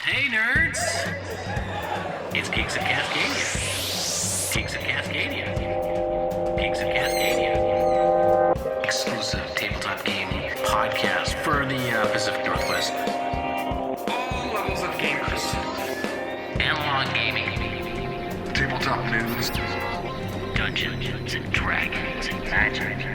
Hey nerds! It's Geeks of Cascadia. Geeks of Cascadia. Geeks of Cascadia. Exclusive tabletop game podcast for the Pacific Northwest. All levels of gamers. Analog gaming. Tabletop news. Dungeons and Dragons and magic.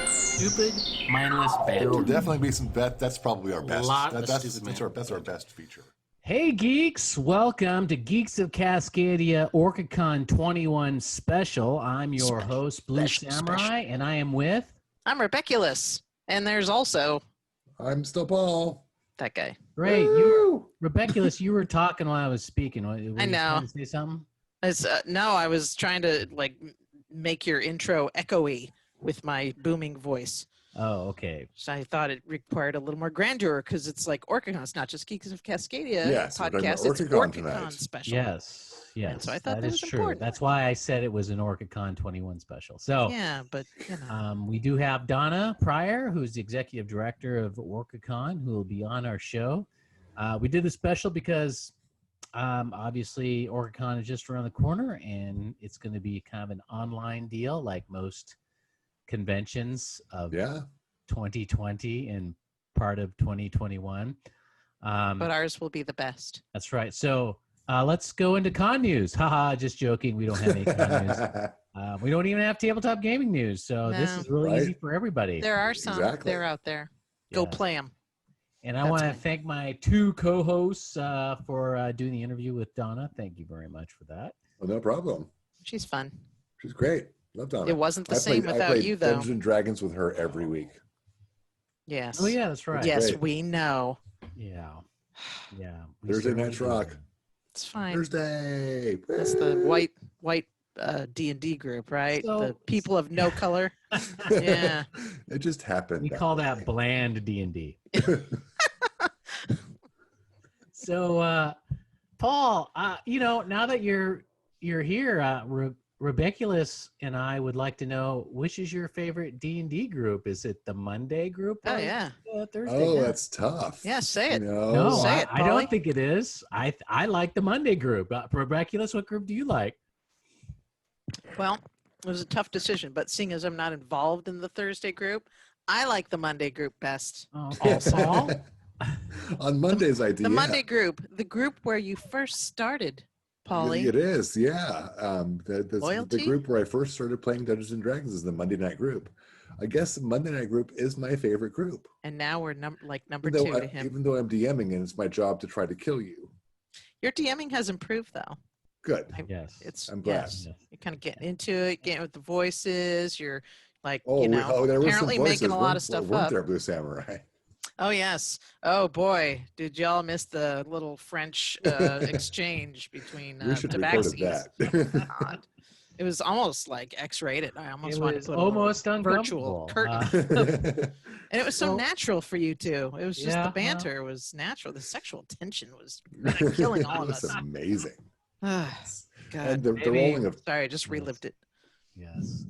Stupid, mindless bet. There will definitely be some bet. That's probably our best. Lot of That's stupid our best feature. Hey, geeks. Welcome to Geeks of Cascadia Orcacon 21 special. I'm your host, Blue Samurai, and I am with... I'm Rebeculous. And there's also... I'm still Paul. That guy. Great. Rebeculous, you were talking while I was speaking. I know. You trying to say something? No, I was trying to make your intro echoey with my booming voice. Oh, okay. So I thought it required a little more grandeur because it's like Orcacon. It's not just Geeks of Cascadia podcast. It's Orcacon special. Yes. And so I thought that is was true. important. That's why I said it was an Orcacon 21 special. So yeah, but you know. we do have Donna Prior, who's the executive director of Orcacon, who will be on our show. We did the special because obviously Orcacon is just around the corner, and it's going to be kind of an online deal like most conventions of 2020 and part of 2021. But ours will be the best. That's right. So let's go into con news. Haha, just joking. We don't have any con news. We don't even have tabletop gaming news. So this is really easy for everybody. There are some. Exactly. They're out there. Go play them. And I want to thank my two co-hosts for doing the interview with Donna. Thank you very much for that. Well, no problem. She's fun. She's great. Love Donna. It wasn't the same without you, though. Dungeons and Dragons with her every week. Yes. Oh, yeah, that's right. Yes, Great. we know. Yeah. Thursday Night's Rock. It's fine. Thursday. That's the white D&D group, right? So- the people of no color. Yeah. It just happened. We call that bland D&D. So, Paul, now that you're here, Rebeculous and I would like to know, which is your favorite D&D group? Is it the Monday group? Oh, yeah. Thursday? Oh, that's tough. Yeah, say it. No, Say it, I don't think it is. I like the Monday group. Rebeculous, what group do you like? Well, it was a tough decision, but seeing as I'm not involved in the Thursday group, I like the Monday group best. Oh, Also, On Mondays, I do. the Monday group, the group where you first started, Paulie. It is, yeah. The Loyalty? group where I first started playing Dungeons and Dragons is the Monday night group. I guess the Monday night group is my favorite group. And now we're number Even two though to him. Even though I'm DMing and it's my job to try to kill you. Your DMing has improved, though. Good. Yes. I'm glad. Yes. You're kind of getting into it, getting with the voices. You're like, There were apparently some voices, making a lot of stuff weren't up. there, Blue Samurai? Oh, yes. Oh, boy. Did y'all miss the little French exchange between We should record tabaxis? that. God. It was almost like X-rated. I almost It wanted was to put almost a virtual uncomfortable. curtain. And it was so So- natural for you, too. It was just Yeah, the banter was natural. The sexual tension was kind of killing all of That's us. amazing. God. And the Maybe- rolling of Sorry, I just relived it. Yes.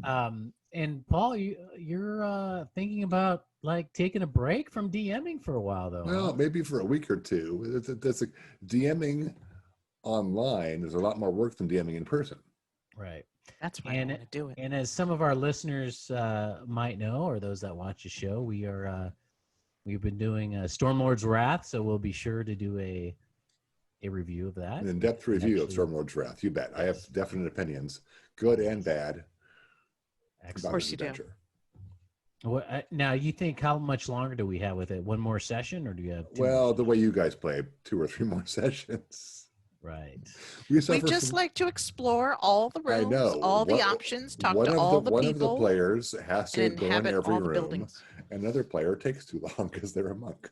And Paul, you're thinking about like taking a break from DMing for a while, though. well, huh? maybe for a week or two. That's DMing online. There's a lot more work than DMing in person. Right. That's why I want to do it. And as some of our listeners might know, or those that watch the show, we've been doing Stormlord's Wrath, so we'll be sure to do a review of that. An in-depth review of Actually- Stormlord's Wrath. You bet. I have definite opinions, good and bad. Excellent. About course this you do. adventure. Now, you think how much longer do we have with it? One more session, or do you have two? Well, the way you guys play, 2 or 3 more sessions. Right. We suffer just from- like to explore all the I rooms, know. all the One- options, talk one to of all the one of the people, players has to and go in inhabit every all the room. buildings. Another player takes too long because they're a monk.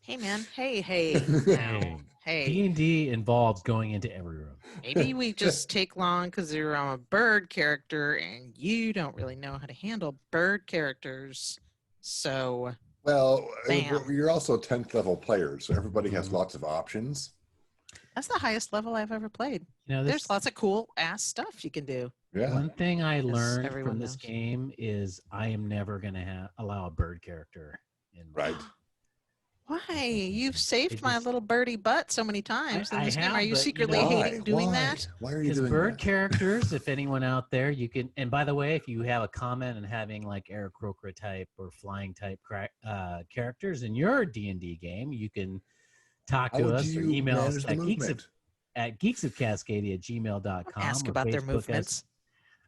Hey, man. Hey. Now. Hey. D&D involves going into every room. Maybe we just take long because you're on a bird character and you don't really know how to handle bird characters. So, Well, Bam. you're also 10th level players, so everybody has Mhm. lots of options. that's the highest level I've ever played. This, There's lots of cool ass stuff you can do. Yeah. One thing I learned everyone from this knows. game is I am never going to allow a bird character in. Right. Why? You've saved It my just- little birdie butt so many times in I this game. Are have, you but, secretly Why? hating doing Why? that? Why are you Because doing bird that? characters, if anyone out there, you can. And by the way, if you have a comment and having like Aarakocra type or flying type characters in your D&D game, you can talk How to do us or you email us manage the movement? at geeksofcascadia@gmail.com Ask or about their Facebook us. movements.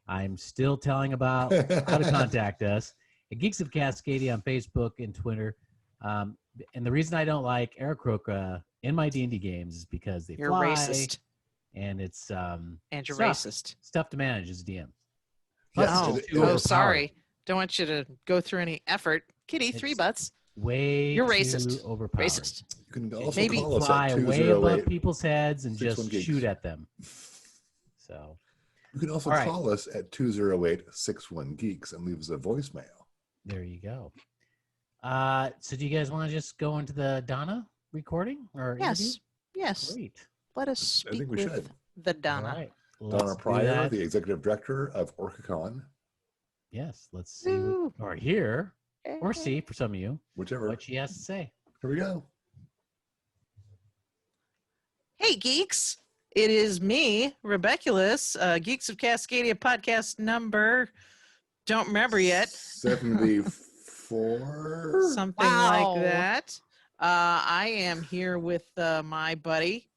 I'm still telling about how to contact us at Geeks of Cascadia on Facebook and Twitter. And the reason I don't like Aarakocra in my D&D games is because they You're fly racist. and it's And you're tough. racist. It's tough to manage as a DM. Yes, Plus, Oh, it's too oh, overpowered. sorry. Don't want you to go through any effort. Kitty, three It's butts. Way You're too racist. overpowered. Racist. You can also Maybe call us Fly at way above 208. people's heads and 61 just gigs. shoot at them. So You can also All right. call us at 208-61-GEEKS and leave us a voicemail. there you go. So do you guys want to just go into the Donna recording or interview? Yes. Yes. Great. Let us I think speak we with should. the All Donna. right. Donna Let's do Prior, that. the executive director of Orcacon, Yes, let's see Woo. or hear or see for some of you whichever. what she has to say. Here we go. Hey, geeks. It is me, Rebeculous, Geeks of Cascadia podcast number. Don't remember yet. 74. Something Wow. like that. I am here with my buddy,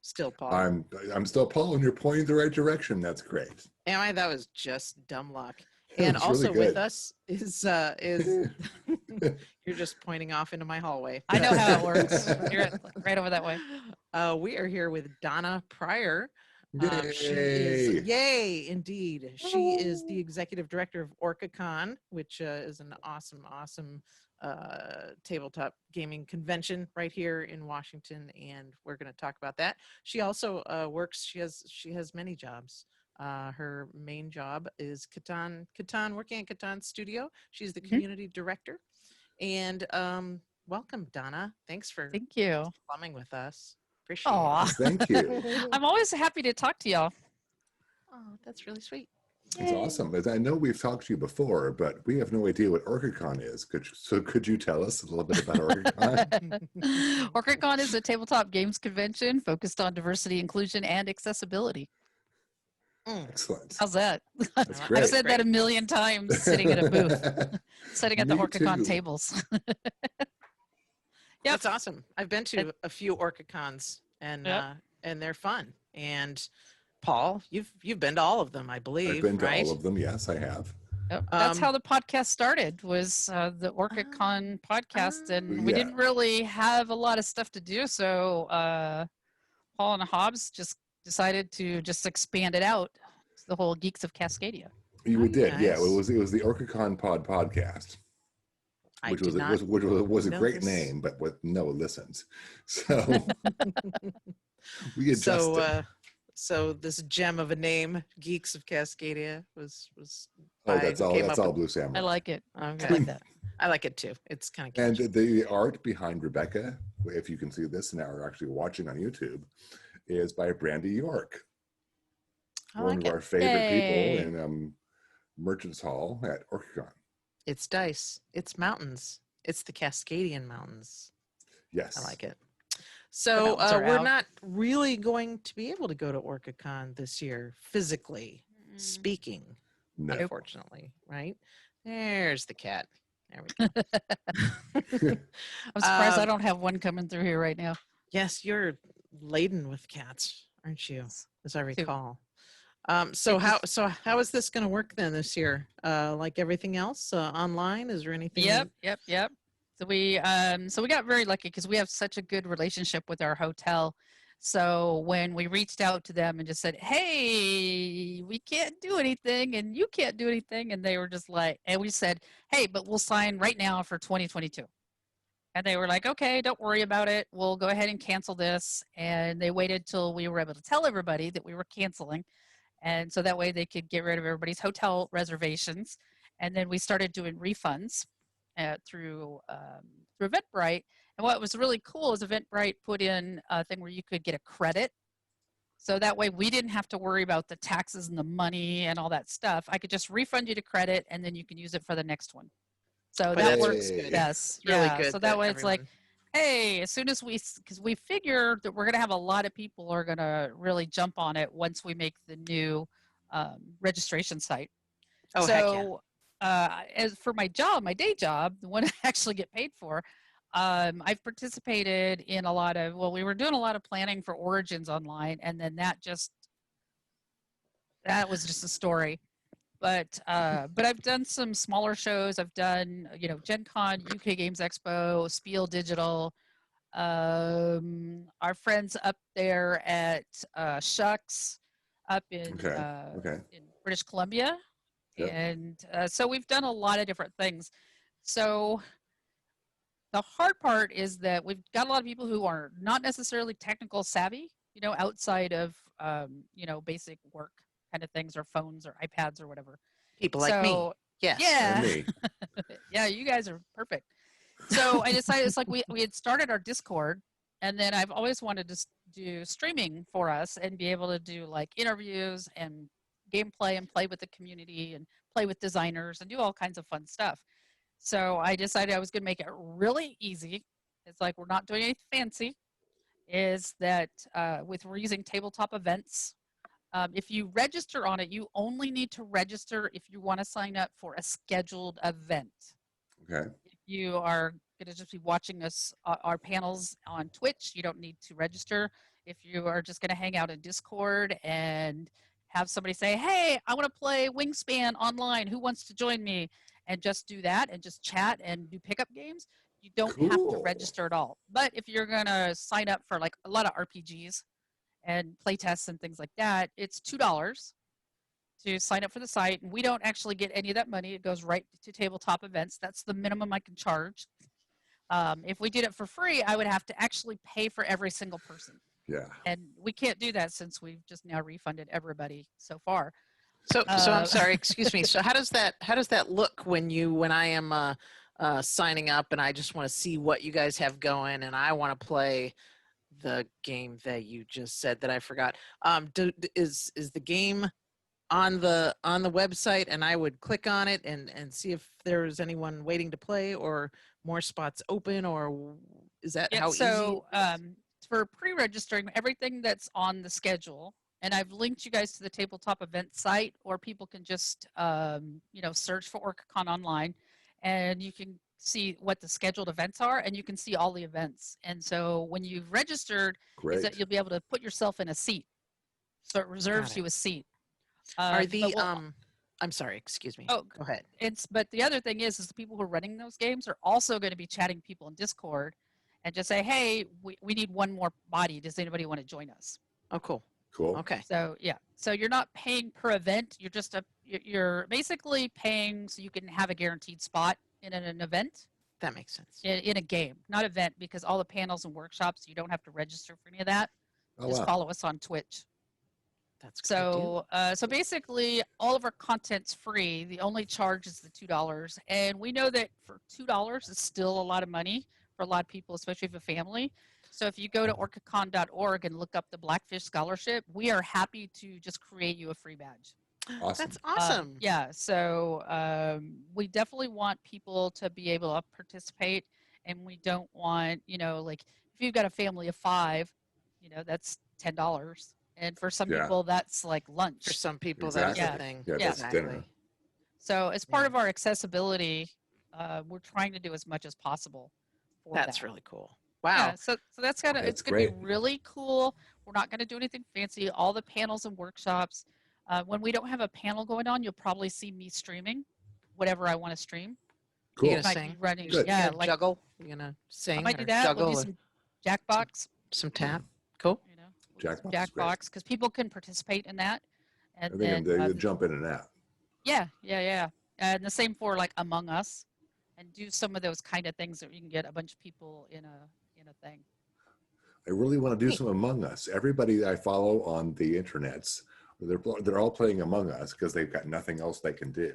still Paul. I'm still Paul, and you're pointing the right direction. That's great. Am I? That was just dumb luck. That And was also really with good. us is you're just pointing off into my hallway. I know how it works. You're right over that way. We are here with Donna Prior. Yay! She is yay indeed. She is the executive director of Orcacon, which is an awesome tabletop gaming convention right here in Washington, and we're going to talk about that. She also works. She has many jobs. Her main job is Catan, working at Catan Studio. She's the community director. And welcome, Donna. Thanks for Thank you. plumbing with us. Appreciate Aw. it. Yes, thank you. I'm always happy to talk to y'all. Oh, that's really sweet. It's awesome. As I know we've talked to you before, but we have no idea what Orcacon is. Could you tell us a little bit about Orcacon? Orcacon is a tabletop games convention focused on diversity, inclusion, and accessibility. Excellent. How's that? That's I've great. said that a million times sitting at a booth, sitting at the Me Orcacon too. tables. That's awesome. I've been to a few Orcacons and Yep. and they're fun. And Paul, you've been to all of them, I believe. I've been to right? all of them. Yes, I have. Yep. That's Um, how the podcast started, was the Orcacon podcast, and we Yeah. didn't really have a lot of stuff to do, so Paul and Hobbs just decided to just expand it out to the whole Geeks of Cascadia. We Oh, did. Yeah, nice. it was the Orcacon podcast, I which did was not which was a know great this. name, but with no listens. So we adjusted. So this gem of a name, Geeks of Cascadia, was Oh, by that's who all. came That's up all with- Blue Samurai. I like it. Okay. I like that. I like it too. It's kind of And catchy. the art behind Rebecca, if you can see this now, are actually watching on YouTube, is by Brandy York, I one like of it. our favorite Yay. people in Merchants Hall at Orcacon. It's dice. It's mountains. It's the Cascadian Mountains. Yes, I like it. So mountains are we're out. not really going to be able to go to Orcacon this year, physically speaking, No. unfortunately, right? There's the cat. There we go. I'm surprised I Um, don't have one coming through here right now. Yes, you're laden with cats, aren't you? As I Two. recall. So how is this going to work then this year? Like everything else, online? Is there anything? Yep. So we got very lucky because we have such a good relationship with our hotel. So when we reached out to them and just said, "Hey, we can't do anything, and you can't do anything," and they were just like, and we said, "Hey, but we'll sign right now for 2022." And they were like, "Okay, don't worry about it. We'll go ahead and cancel this." And they waited till we were able to tell everybody that we were canceling. And so that way they could get rid of everybody's hotel reservations. And then we started doing refunds through Eventbrite. And what was really cool is Eventbrite put in a thing where you could get a credit. So that way we didn't have to worry about the taxes and the money and all that stuff. I could just refund you to credit, and then you can use it for the next one. So But that that's works Yay. best. It's really Yeah. good So that way it's like, everyone- hey, as soon as because we figure that we're going to have a lot of people are going to really jump on it once we make the new registration site. Oh, heck yeah. So as for my job, my day job, the one I actually get paid for, I've participated in a lot of, well, we were doing a lot of planning for Origins online, and then that was just a story. But I've done some smaller shows. I've done, Gen Con, UK Games Expo, Spiel Digital. Our friends up there at Shucks up Okay. Okay. in British Columbia. Yep. And so we've done a lot of different things. So the hard part is that we've got a lot of people who are not necessarily technical savvy, outside of, basic work kind of things or phones or iPads or whatever. People like me. So, Yes. yeah. And me. Yeah, you guys are perfect. So I decided it's like we had started our Discord, and then I've always wanted to do streaming for us and be able to do like interviews and gameplay and play with the community and play with designers and do all kinds of fun stuff. So I decided I was going to make it really easy. It's like we're not doing anything fancy. Is that we're using tabletop events. If you register on it, you only need to register if you want to sign up for a scheduled event. Okay. If you are going to just be watching us, our panels on Twitch, you don't need to register. If you are just going to hang out in Discord and have somebody say, hey, I want to play Wingspan online, who wants to join me? And just do that and just chat and do pickup games, you don't have to Cool. register at all. But if you're going to sign up for like a lot of RPGs and play tests and things like that, it's $2 to sign up for the site. And we don't actually get any of that money. It goes right to tabletop events. That's the minimum I can charge. If we did it for free, I would have to actually pay for every single person. Yeah. And we can't do that since we've just now refunded everybody so far. So I'm sorry, excuse me. So how does that look when I am signing up and I just want to see what you guys have going and I want to play the game that you just said that I forgot? Is the game on the website and I would click on it and see if there's anyone waiting to play or more spots open, or is that how easy? So for pre-registering, everything that's on the schedule, and I've linked you guys to the tabletop event site, or people can just search for Orcacon online, and you can see what the scheduled events are, and you can see all the events. And so when you've registered, is that Great. you'll be able to put yourself in a seat, so it reserves it. you a seat. Are But the we'll- I'm sorry, excuse me. Oh, go ahead. but the other thing is the people who are running those games are also going to be chatting people in Discord, and just say, hey, we need one more body. Does anybody want to join us? Oh, cool. Cool. Okay. So yeah, so you're not paying per event. You're just you're basically paying so you can have a guaranteed spot in an event, That makes sense. in a game, not event, because all the panels and workshops you don't have to register for any of that. Oh, Just wow. follow us on Twitch. That's a good deal. So basically, all of our content's free. The only charge is the $2, and we know that for $2 is still a lot of money for a lot of people, especially if you have a family. So if you go to orcacon.org and look up the Blackfish Scholarship, we are happy to just create you a free badge. Awesome. That's awesome. Yeah, so we definitely want people to be able to participate, and we don't want, like if you've got a family of 5, that's $10. And for some Yeah. people, that's like lunch. For some people, Exactly. that is the thing. Yeah, that's dinner. So as part Yeah. of our accessibility, we're trying to do as much as possible for That's that. really cool. Wow. Yeah, so that's gonna That's it's gonna be great. really cool. We're not gonna do anything fancy. All the panels and workshops. When we don't have a panel going on, you'll probably see me streaming whatever I want to stream. Cool. gonna Might sing? be running, Good. yeah, You're gonna like juggle. You're gonna I sing might do or that. juggle We'll do or some Jackbox, some tap. Cool. Jackbox is great. Jackbox, because people can participate in that. And I think then they jump in and out. yeah. And the same for like Among Us, and do some of those kind of things that you can get a bunch of people in a thing. I really want to do Neat. some Among Us. Everybody I follow on the internets, they're all playing Among Us because they've got nothing else they can do.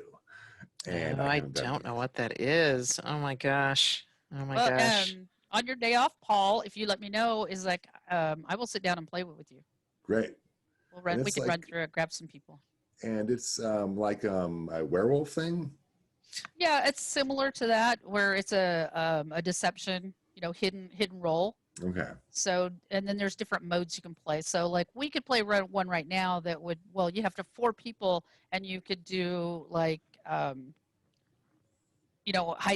And Oh, I haven't done don't it. know what that is. Oh my gosh. Oh my Well, gosh. on your day off, Paul, if you let me know, is like I will sit down and play with you. Great. We'll run. And We it's can run like- through it, grab some people. And it's like a werewolf thing. Yeah, it's similar to that, where it's a deception, hidden role. Okay. So, and then there's different modes you can play. So, like, we could play one right now that would, well, you have to 4 people, and you could do like, hide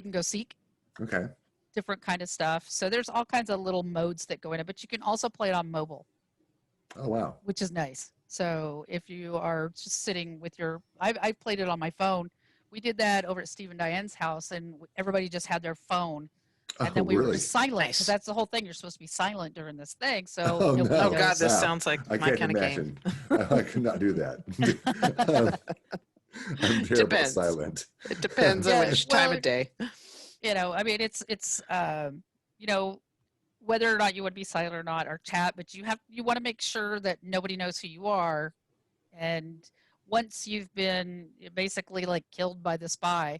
and go seek, Okay. different kind of stuff. So there's all kinds of little modes that go in it, but you can also play it on mobile, Oh wow. which is nice. So if you are just sitting with I played it on my phone. We did that over at Steve and Diane's house, and everybody just had their phone. And Oh then we were really? just silent, Nice. because that's the whole thing. You're supposed to be silent during this thing. So Oh nobody no. Oh God, knows. this Wow. sounds like I my can't kind of game. imagine. I could not do that. I'm terrible at Depends. silent. It depends on Yeah, which time well, of day. I mean, it's whether or not you would be silent or not, or chat, but you want to make sure that nobody knows who you are. And once you've been basically like killed by the spy,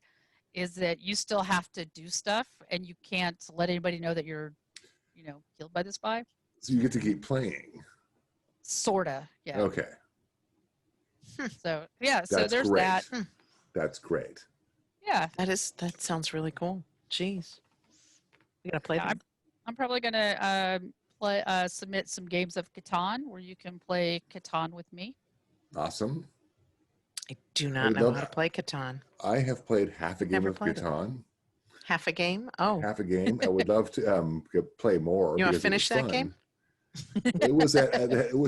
is that you still have to do stuff, and you can't let anybody know that you're killed by the spy. So you get to keep playing. Sorta, yeah. Okay. So yeah, so That's there's great. that. That's great. Yeah, That sounds really cool. Jeez. We gotta play Yeah, them. I'm probably gonna submit some games of Catan where you can play Catan with me. Awesome. I do I not would know love how to play Catan. I have played half a game Never of played it. Catan. Half a game? Oh, Half a game. I would love to play more. you want to because it was finish that fun. game? It was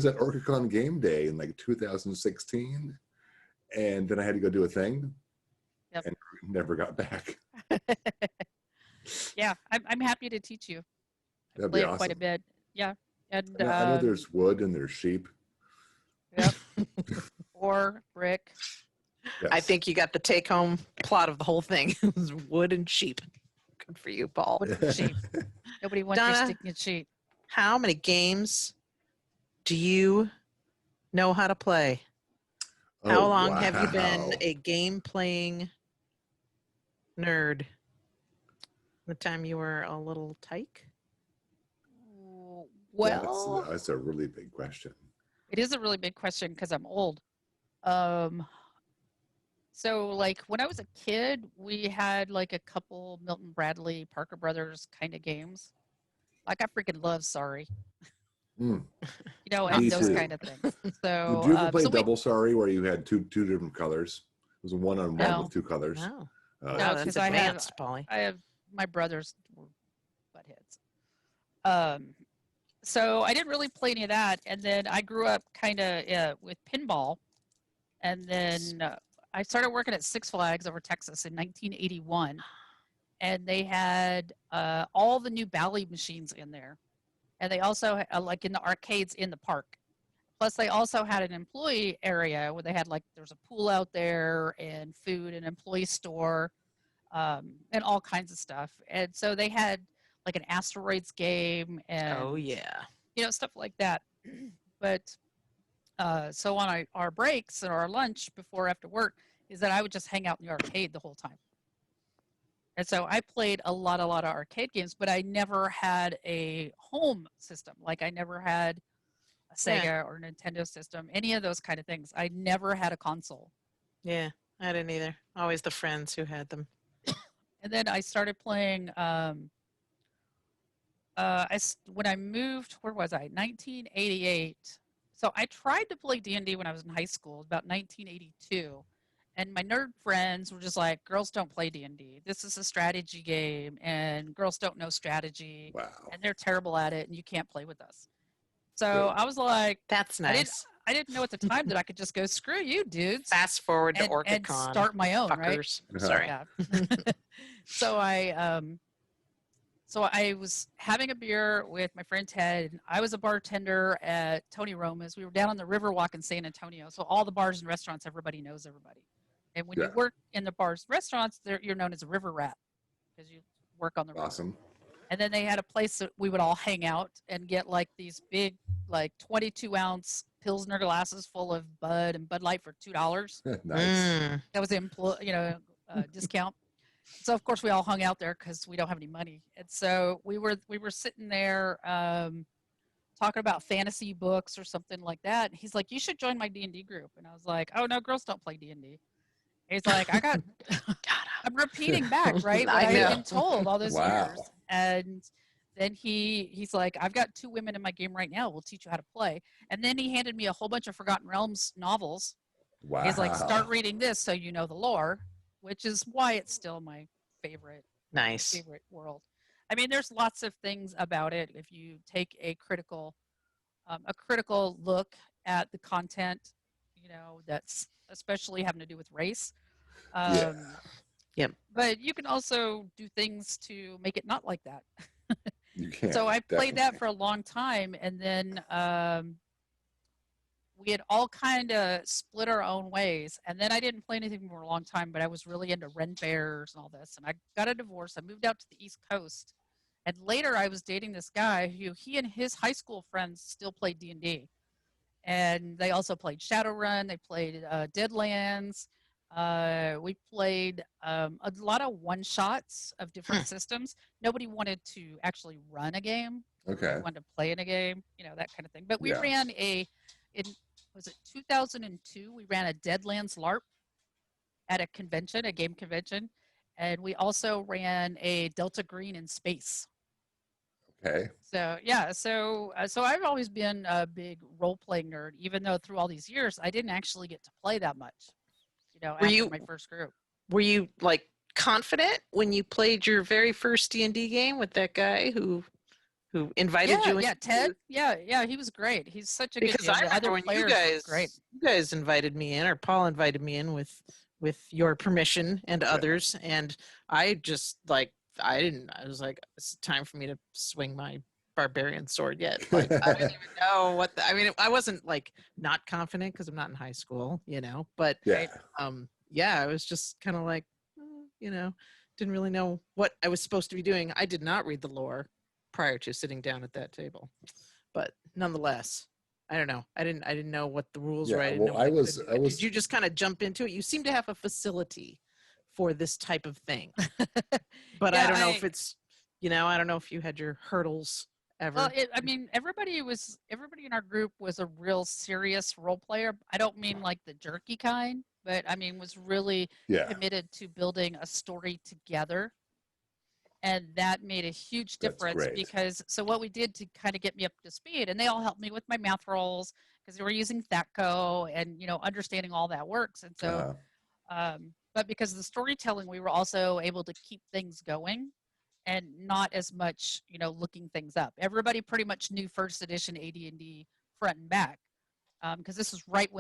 at Orcacon Game Day in like 2016, and then I had to go do a thing, Yep. and never got back. Yeah, I'm happy to teach you. I That'd play be it quite a awesome. bit. Yeah, and I know there's wood and there's sheep. yep, or brick. I Yes. think you got the take-home plot of the whole thing. It was wood and sheep. Good for you, Paul. Wood and sheep. Nobody wants your Donna? sticking sheep. How many games do you know how to play? How Oh, long have you been wow. a game-playing nerd? The time you were a little tyke? Well, That's a really big question. it is a really big question because I'm old. So like when I was a kid, we had like a couple Milton Bradley, Parker Brothers kind of games. Like I freaking love Sorry, Hmm. and Me those too. kind of things. Did So, you ever play so Double Sorry where you had two different colors? It was a one-on-one No. with two colors. No. Oh, No, No, because that's I have- advanced, Polly. I have my brothers were butt heads. So I didn't really play any of that, and then I grew up kind of with pinball, and then I started working at Six Flags over Texas in 1981, and they had all the new Bally machines in there, and they also like in the arcades in the park. Plus, they also had an employee area where they had like there's a pool out there and food, an employee store, and all kinds of stuff. And so they had like an asteroids game and Oh, yeah. stuff like that. But so on our breaks and our lunch before after work is that I would just hang out in the arcade the whole time. And so I played a lot of arcade games, but I never had a home system. Like I never had a Sega or Nintendo system, any of those kind of things. I never had a console. Yeah, I didn't either. Always the friends who had them. And then I started playing. When I moved, where was I? 1988. So I tried to play D&D when I was in high school, about 1982. And my nerd friends were just like, girls don't play D&D. This is a strategy game, and girls don't know strategy, wow. and they're terrible at it, and you can't play with us. So Good. I was like, That's nice. I didn't know at the time that I could just go, screw you, dudes. Fast forward to and Orcacon. start my own, right? Fuckers. Sorry. Yeah. So I was having a beer with my friend Ted. And I was a bartender at Tony Roma's. We were down on the Riverwalk in San Antonio. So all the bars and restaurants, everybody knows everybody. And when you Yeah. work in the bars and restaurants, you're known as a river rat because you work on the river. Awesome. And then they had a place that we would all hang out and get like these big, like 22-ounce Pilsner glasses full of Bud and Bud Light for $2. Nice. Mm. That was discount. So of course we all hung out there because we don't have any money, and so we were sitting there talking about fantasy books or something like that. He's like, "You should join my D&D group," and I was like, "Oh no, girls don't play D&D." He's like, "I got I'm repeating back, right? What I I had know. been told all those Wow. years. And then he's like, I've got 2 women in my game right now. We'll teach you how to play. And then he handed me a whole bunch of Forgotten Realms novels. Wow. He's like, start reading this so you know the lore, which is why it's still my favorite Nice. world. I mean, there's lots of things about it. If you take a critical look at the content, you know, that's especially having to do with race. Yeah. Yep. But you can also do things to make it not like that. You can. So I played that definitely. for a long time, and then we had all kind of split our own ways. And then I didn't play anything for a long time, but I was really into Ren Bears and all this. And I got a divorce. I moved out to the East Coast, and later I was dating this guy who he and his high school friends still played D&D, and they also played Shadowrun. They played Deadlands. We played a lot of one-shots of different systems. Nobody wanted to actually run a game. Okay. They wanted to play in a game, you know, that kind of thing. But we Yeah. ran was it 2002? We ran a Deadlands LARP at a convention, a game convention. And we also ran a Delta Green in space. Okay. So yeah, so I've always been a big role-playing nerd, even though through all these years I didn't actually get to play that much. You know, Were after you- my first group. Were you like confident when you played your very first D&D game with that guy who invited you? Yeah, into- Ted. Yeah, he was great. He's such a good Because dude. I The remember other when players were great. you guys invited me in, or Paul invited me in with your permission and others, and I just like I was like, it's time for me to swing my barbarian sword yet. Like I didn't even know what I mean. I wasn't like not confident because I'm not in high school, you know. But Yeah. yeah, I was just kind of like, you know, didn't really know what I was supposed to be doing. I did not read the lore prior to sitting down at that table, but nonetheless, I don't know. I didn't know what the rules were. Yeah, I didn't well, know what I I could was- do. I was- Did you just kind of jump into it? You seem to have a facility for this type of thing, but I Yeah, don't know if it's, you know, I don't know if you had your hurdles ever. Well, I mean, everybody in our group was a real serious role player. I don't mean like the jerky kind, but I mean was really Yeah. committed to building a story together. And that made a huge That's difference great. because so what we did to kind of get me up to speed, and they all helped me with my math rolls because they were using THACO and you know understanding all that works. And so, but because of the storytelling, we were also able to keep things going and not as much you know looking things up. Everybody pretty much knew first edition AD&D front and back because this was right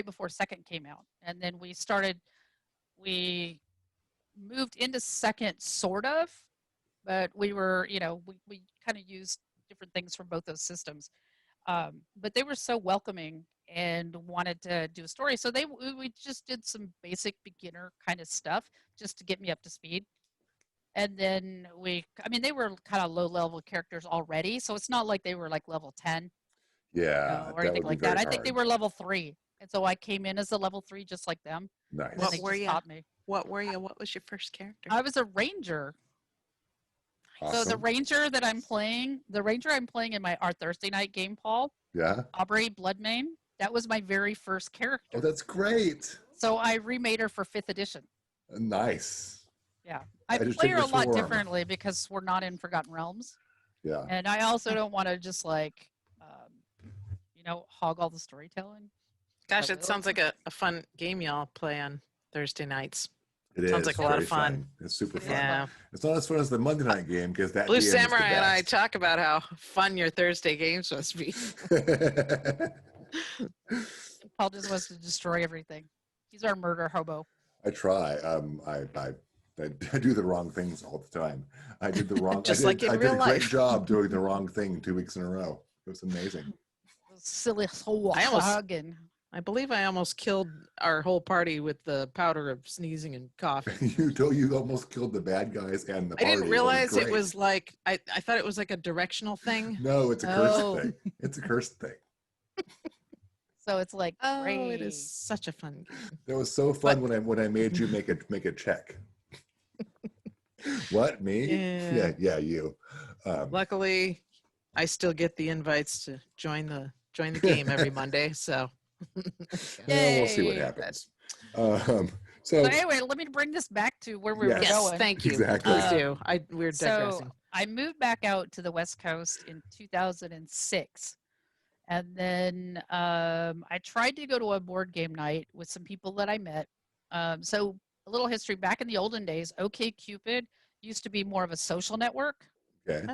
before second came out, and then we moved into second sort of. But we were, you know, we kind of used different things from both those systems. But they were so welcoming and wanted to do a story. So we just did some basic beginner kind of stuff just to get me up to speed. And then they were kind of low level characters already. So it's not like they were like level 10 Yeah. or that anything would be like very that. I think they hard. were level 3. And so I came in as a level 3 just like them. Nice. And What they were just ya? taught me. What were you? What was your first character? I was a ranger. So the Awesome. ranger I'm playing in our Thursday night game, Paul, Yeah. Aubrey Bloodmane, that was my very first character. Oh, that's great. So I remade her for 5th edition. Nice. Yeah. I just play took her the a lot form. differently because we're not in Forgotten Realms. Yeah. And I also don't want to just like, you know, hog all the storytelling. Gosh, I it will. sounds like a fun game y'all play on Thursday nights. It Sounds is like a lot of very fun. It's super It is fun. Yeah. It's not as fun as the Monday night game because that Blue DM is the Samurai and I best. talk about how fun your Thursday games must be. Paul just wants to destroy everything. He's our murder hobo. I try. I do the wrong things all the time. I did the wrong. Just I like did, in I did real a great life. job doing the wrong thing 2 weeks in a row. It was amazing. Silly I almost- hogging. I believe I almost killed our whole party with the powder of sneezing and coughing. you almost killed the bad guys and the I party. didn't realize it great. was like I thought it was like a directional thing. No, it's a cursed Oh. thing. It's a cursed thing. So it's like, Oh, great. it is such a fun game. That was so fun when I made you make a check. What, me? Yeah. Yeah, you. Luckily, I still get the invites to join the game every Monday. So We'll see what Yay. happens. So So anyway, let me bring this back to where we Yes. were Yes, going. thank you. Exactly. Please do. We're So digressing. I moved back out to the West Coast in 2006. And then I tried to go to a board game night with some people that I met. So a little history back in the olden days, OkCupid used to be more of a social network. okay.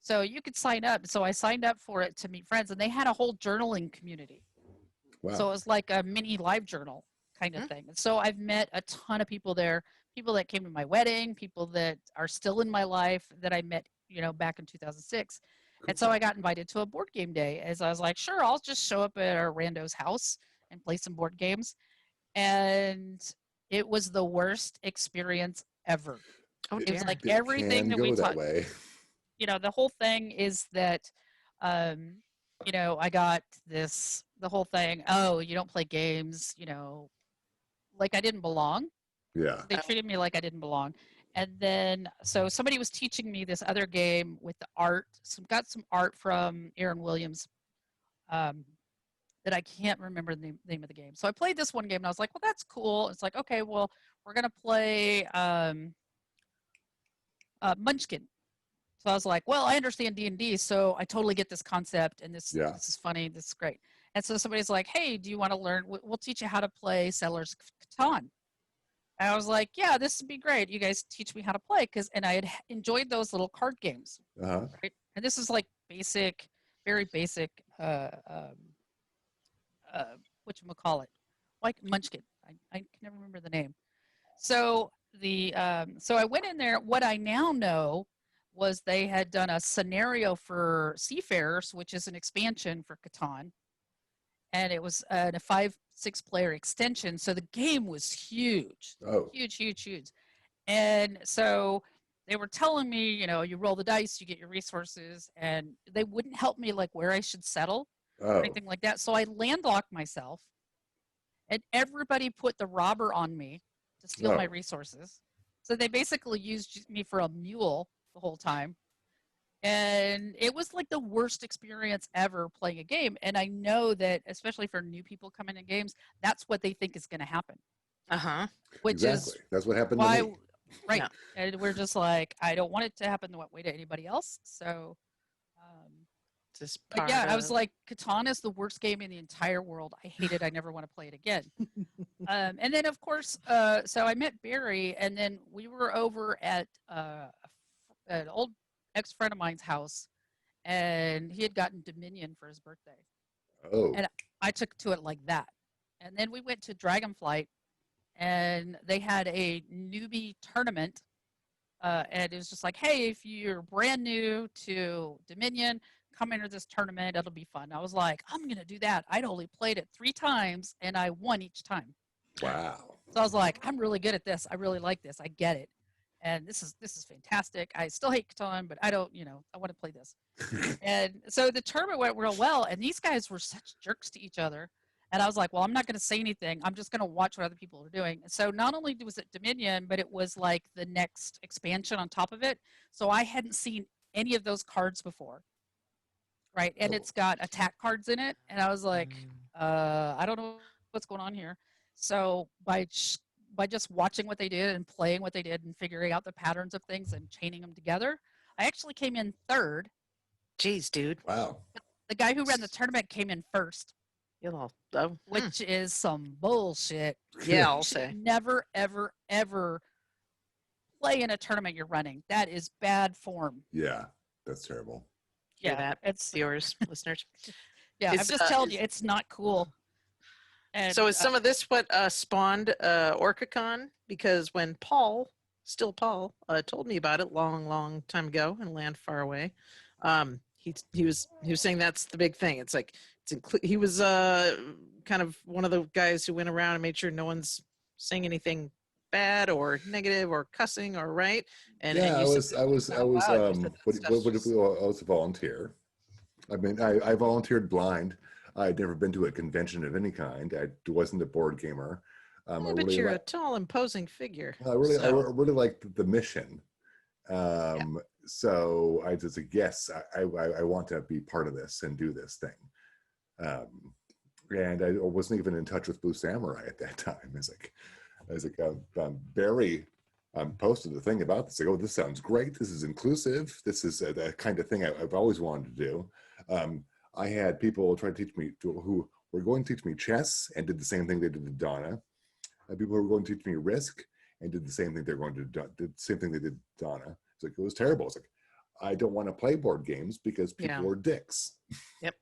So you could sign up. So I signed up for it to meet friends, and they had a whole journaling community. Wow. So it was like a mini live journal kind of thing. And so I've met a ton of people there, people that came to my wedding, people that are still in my life that I met, back in 2006. And so I got invited to a board game day as I was like, sure, I'll just show up at our rando's house and play some board games. And it was the worst experience ever. Oh It was dear. like It everything can that go we that taught. way. The whole thing is that I got the whole thing, oh, you don't play games, like I didn't belong. Yeah. They treated me like I didn't belong. And then so somebody was teaching me this other game with the art. Got some art from Aaron Williams that I can't remember the name of the game. So I played this one game and I was like, well, that's cool. It's like, okay, well, we're gonna play Munchkin. So I was like, well, I understand D&D, so I totally get this concept, and this is funny, this is great. And so somebody's like, hey, do you want to learn? We'll teach you how to play Settlers of Catan. And I was like, yeah, this would be great. You guys teach me how to play, and I had enjoyed those little card games, right? And this is like basic, very basic, whatchamacallit, like Munchkin. I can never remember the name. So so I went in there. What I now know was they had done a scenario for Seafarers, which is an expansion for Catan, and it was a 5-6 player extension. So the game was huge, huge. And so they were telling me, you roll the dice, you get your resources, and they wouldn't help me like where I should settle or anything like that. So I landlocked myself, and everybody put the robber on me to steal my resources. So they basically used me for a mule the whole time. And it was like the worst experience ever playing a game. And I know that, especially for new people coming in games, that's what they think is going to happen. Which is that's what happened why, to me. right? Yeah. And we're just like, I don't want it to happen the way to anybody else. So, but yeah, I was like, Catan is the worst game in the entire world. I hate it. I never want to play it again. And then, of course, so I met Barry, and then we were over at an old ex-friend of mine's house, and he had gotten Dominion for his birthday. And I took to it like that. And then we went to Dragonflight, and they had a newbie tournament. And it was just like, hey, if you're brand new to Dominion, come enter this tournament. It'll be fun. I was like, I'm going to do that. I'd only played it 3 times, and I won each time. Wow. So I was like, I'm really good at this. I really like this. I get it. And this is fantastic. I still hate Catan, but I don't, I want to play this. And so the tournament went real well, and these guys were such jerks to each other. And I was like, well, I'm not going to say anything. I'm just going to watch what other people are doing. So not only was it Dominion, but it was like the next expansion on top of it. So I hadn't seen any of those cards before. Right. And it's got attack cards in it. And I was like, I don't know what's going on here. So by just watching what they did and playing what they did and figuring out the patterns of things and chaining them together, I actually came in 3rd. Jeez, dude. Wow. The guy who ran the tournament came in 1st. Which is some bullshit. Yeah, I'll say. Never, ever, ever play in a tournament you're running. That is bad form. Yeah, that's terrible. Hear that, viewers, listeners. Yeah, I'm just telling you, it's not cool. And, so is some of this what spawned Orcacon? Because when Paul told me about it long time ago in a land far away, he was saying that's the big thing. It's like he was kind of one of the guys who went around and made sure no one's saying anything bad or negative or cussing or right. And yeah, I was I was a volunteer. I mean, I volunteered blind. I'd never been to a convention of any kind. I wasn't a board gamer. But you're a tall, imposing figure. I really liked the mission. So I just like, yes, I want to be part of this and do this thing. And I wasn't even in touch with Blue Samurai at that time. It's like, I was like, Barry posted the thing about this. Like, oh, this sounds great. This is inclusive. This is the kind of thing I've always wanted to do. I had people try to teach me who were going to teach me chess and did the same thing they did to Donna. People who were going to teach me Risk and did the same thing they're going to do, did the same thing they did Donna. It's like, it was terrible. It's like, I don't want to play board games because people are dicks. Yep.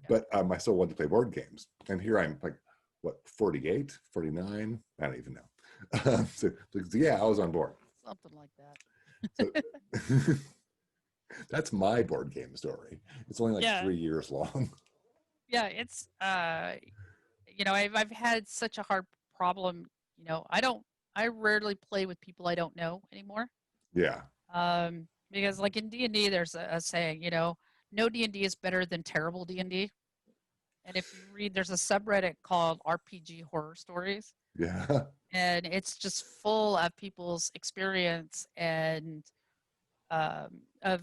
But I still want to play board games. And here I'm like, what, 48, 49? I don't even know. So yeah, I was on board. Something like that. So, that's my board game story. It's only like 3 years long. Yeah, it's I've had such a hard problem. I rarely play with people I don't know anymore. Yeah. Because like in D&D, there's a saying, no D&D is better than terrible D&D. And if you read, there's a subreddit called RPG Horror Stories. Yeah. And it's just full of people's experience and of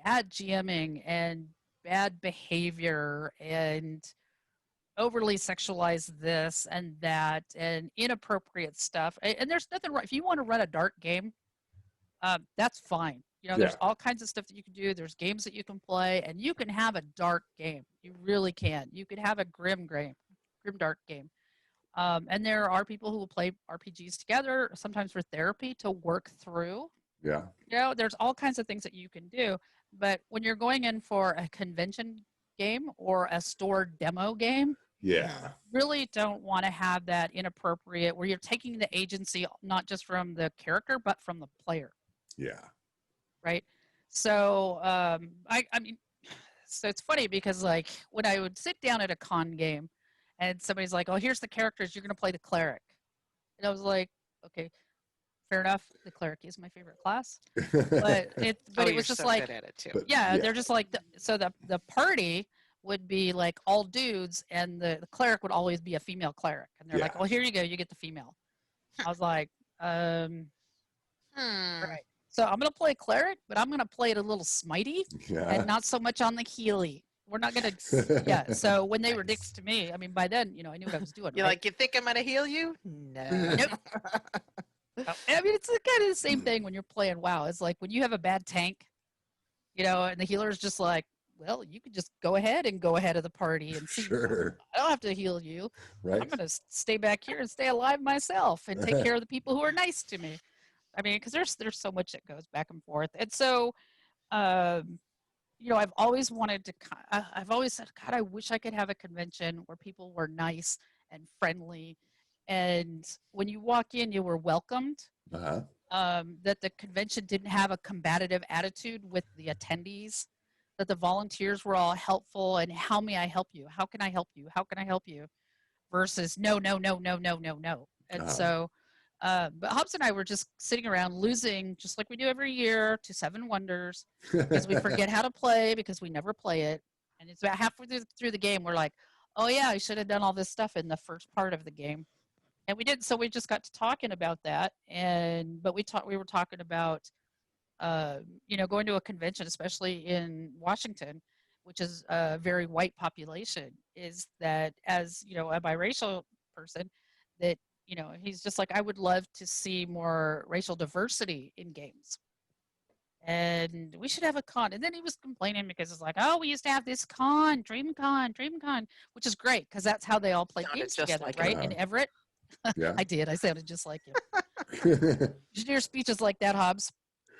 bad GMing and bad behavior and overly sexualize this and that and inappropriate stuff. And there's nothing wrong. If you want to run a dark game, that's fine. There's all kinds of stuff that you can do. There's games that you can play, and you can have a dark game. You really can. You could have a grim dark game. And there are people who will play RPGs together, sometimes for therapy, to work through. Yeah. There's all kinds of things that you can do. But when you're going in for a convention game or a store demo game, really don't want to have that inappropriate where you're taking the agency not just from the character but from the player. Yeah. Right. So I mean, so it's funny because like when I would sit down at a con game and somebody's like, oh, here's the characters, you're going to play the cleric. And I was like, okay, fair enough. The cleric is my favorite class, but it was just so like, good at it too. they're just like, so the party would be like all dudes and the cleric would always be a female cleric. And they're like, well, here you go. You get the female. I was like, right. So I'm going to play cleric, but I'm going to play it a little smitey and not so much on the healy. We're not going to, So when they were dicks to me, I mean, by then, I knew what I was doing. You're like, you think I'm going to heal you? No. Nope. I mean, it's kind of the same thing when you're playing WoW. It's like when you have a bad tank, and the healer's just like, well, you can just go ahead of the party and see. Sure. I don't have to heal you. Right. I'm going to stay back here and stay alive myself and take care of the people who are nice to me. I mean, because there's so much that goes back and forth. And so, I've always wanted to, I've always said, God, I wish I could have a convention where people were nice and friendly. And when you walk in, you were welcomed. Uh-huh. That the convention didn't have a combative attitude with the attendees, that the volunteers were all helpful and how may I help you? How can I help you? How can I help you? Versus no. And so, but Hobbs and I were just sitting around losing, just like we do every year, to Seven Wonders because we forget how to play because we never play it. And it's about halfway through the game, we're like, oh yeah, I should have done all this stuff in the first part of the game. And we did, so we just got to talking about that. But we were talking about, going to a convention, especially in Washington, which is a very white population, is that as, a biracial person, that, he's just like, I would love to see more racial diversity in games. And we should have a con. And then he was complaining because it's like, oh, we used to have this con, DreamCon, which is great because that's how they all play games together, like right? In Everett. Yeah. I did. I sounded just like you. Your speech is like that, Hobbs.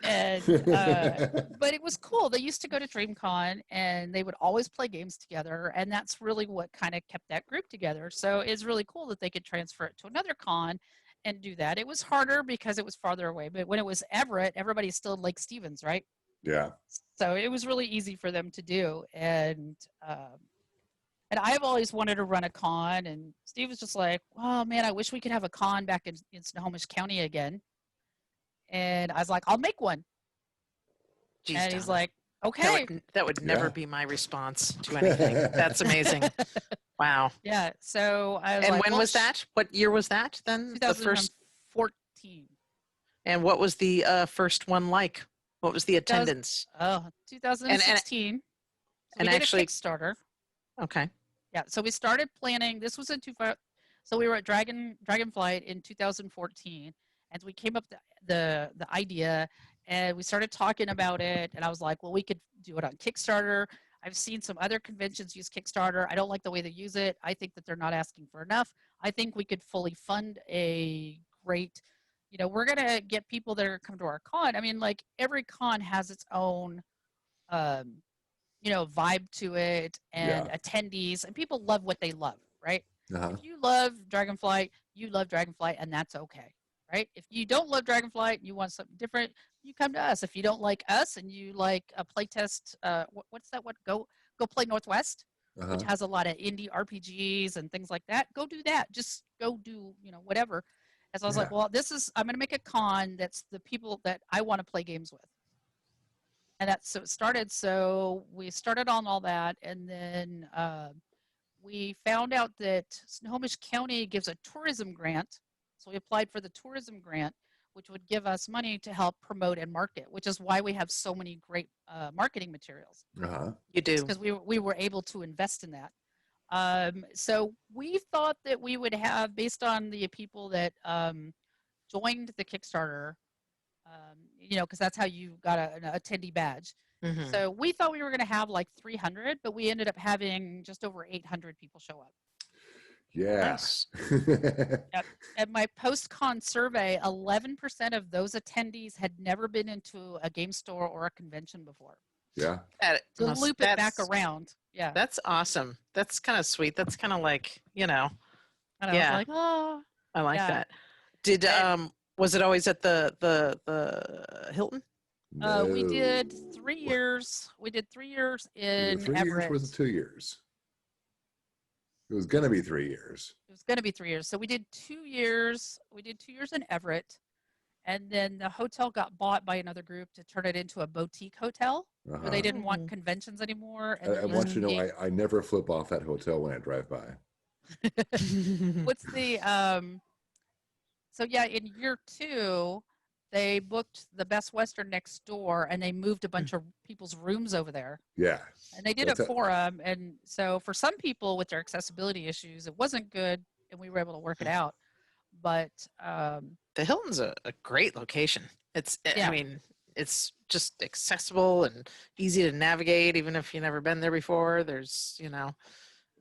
And but it was cool. They used to go to DreamCon and they would always play games together, and that's really what kind of kept that group together. So it's really cool that they could transfer it to another con and do that. It was harder because it was farther away, but when it was Everett, everybody's still in Lake Stevens, right? Yeah. So it was really easy for them to do, and I've always wanted to run a con, and Steve was just like, oh, man, I wish we could have a con back in Snohomish County again. And I was like, I'll make one. Jeez, and he's Donna. like, okay. That would never be my response to anything. That's amazing. Wow. Yeah. So I was and like, when was that? What year was that then? 2014. And what was the first one like? What was the attendance? 2016. So and we did actually, a Kickstarter. Okay. Yeah. So we started planning. This was in So we were at Dragonflight in 2014, and we came up the idea, and we started talking about it. And I was like, well, we could do it on Kickstarter. I've seen some other conventions use Kickstarter. I don't like the way they use it. I think that they're not asking for enough. I think we could fully fund a great, we're gonna get people that are come to our con. I mean, like every con has its own um, vibe to it and attendees, and people love what they love, right? Uh-huh. If you love Dragonflight, you love Dragonflight, and that's okay, right? If you don't love Dragonflight, you want something different, you come to us. If you don't like us and you like a playtest, what's that one? Go play Northwest, which has a lot of indie RPGs and things like that. Go do that. Just go do, whatever. And so I was like, well, I'm going to make a con that's the people that I want to play games with. And that's so it started. So we started on all that. And then we found out that Snohomish County gives a tourism grant. So we applied for the tourism grant, which would give us money to help promote and market, which is why we have so many great marketing materials. You do. Because we were able to invest in that. So we thought that we would have, based on the people that joined the Kickstarter, because that's how you got an attendee badge. Mm-hmm. So we thought we were going to have like 300, but we ended up having just over 800 people show up. Yes. At my post-con survey, 11% of those attendees had never been into a game store or a convention before. Yeah. To loop it back around. Yeah. That's awesome. That's kind of sweet. That's kind of like, And I was like, oh. I like that. Did was it always at the Hilton? No. We did 3 years. We did 3 years in 3 Everett. years or was it 2 years? It was going to be 3 years. It was going to be 3 years. So we did 2 years. We did 2 years in Everett. And then the hotel got bought by another group to turn it into a boutique hotel where they didn't want conventions anymore. And I want you to know I never flip off that hotel when I drive by. What's the so yeah, in year 2 they booked the Best Western next door, and they moved a bunch of people's rooms over there. Yeah. And they did it for them. And so for some people with their accessibility issues, it wasn't good, and we were able to work it out. But the Hilton's a great location. I mean, it's just accessible and easy to navigate, even if you've never been there before. There's,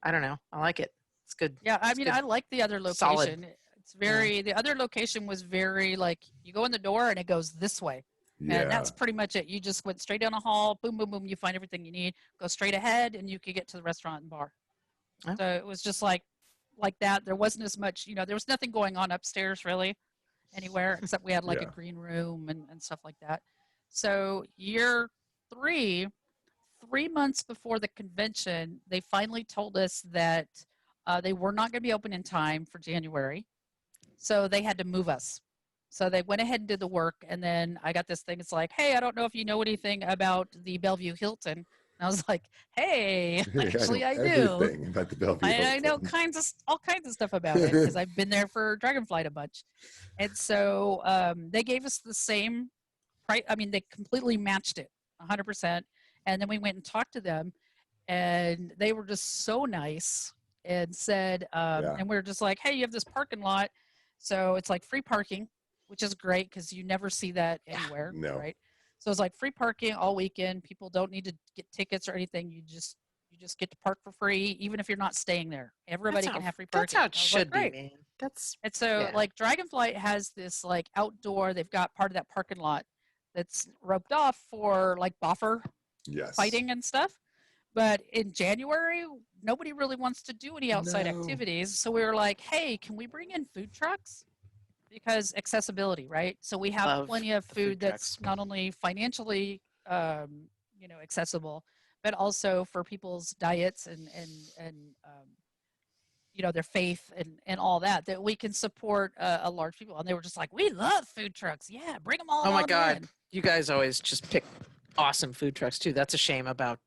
I don't know. I like it. It's good. Yeah, I mean, I like the other location. Solid. It's very, the other location was very like, you go in the door and it goes this way. Yeah. And that's pretty much it. You just went straight down a hall, boom, boom, boom. You find everything you need, go straight ahead, and you could get to the restaurant and bar. So it was just like that. There wasn't as much, there was nothing going on upstairs really anywhere, except we had like a green room and stuff like that. So year 3 months before the convention, they finally told us that they were not going to be open in time for January. So they had to move us. So they went ahead and did the work. And then I got this thing. It's like, hey, I don't know if you know anything about the Bellevue Hilton. And I was like, hey, actually I do. Everything about the Bellevue Hilton. I know all kinds of stuff about it because I've been there for Dragonflight a bunch. And so they gave us the same price. I mean, they completely matched it 100%. And then we went and talked to them, and they were just so nice and said, and we were just like, hey, you have this parking lot. So it's like free parking, which is great because you never see that anywhere, right? So it's like free parking all weekend. People don't need to get tickets or anything. You just get to park for free, even if you're not staying there. Everybody can have free parking. That's how it should be, man. And so like Dragonflight has this like outdoor. They've got part of that parking lot that's roped off for like boffer fighting and stuff. But in January, nobody really wants to do any outside activities. So we were like, hey, can we bring in food trucks? Because accessibility, right? So we have plenty of food that's not only financially, accessible, but also for people's diets and their faith and all that we can support a large people. And they were just like, we love food trucks. Yeah, bring them all. Oh my God. In. You guys always just pick awesome food trucks too. That's a shame about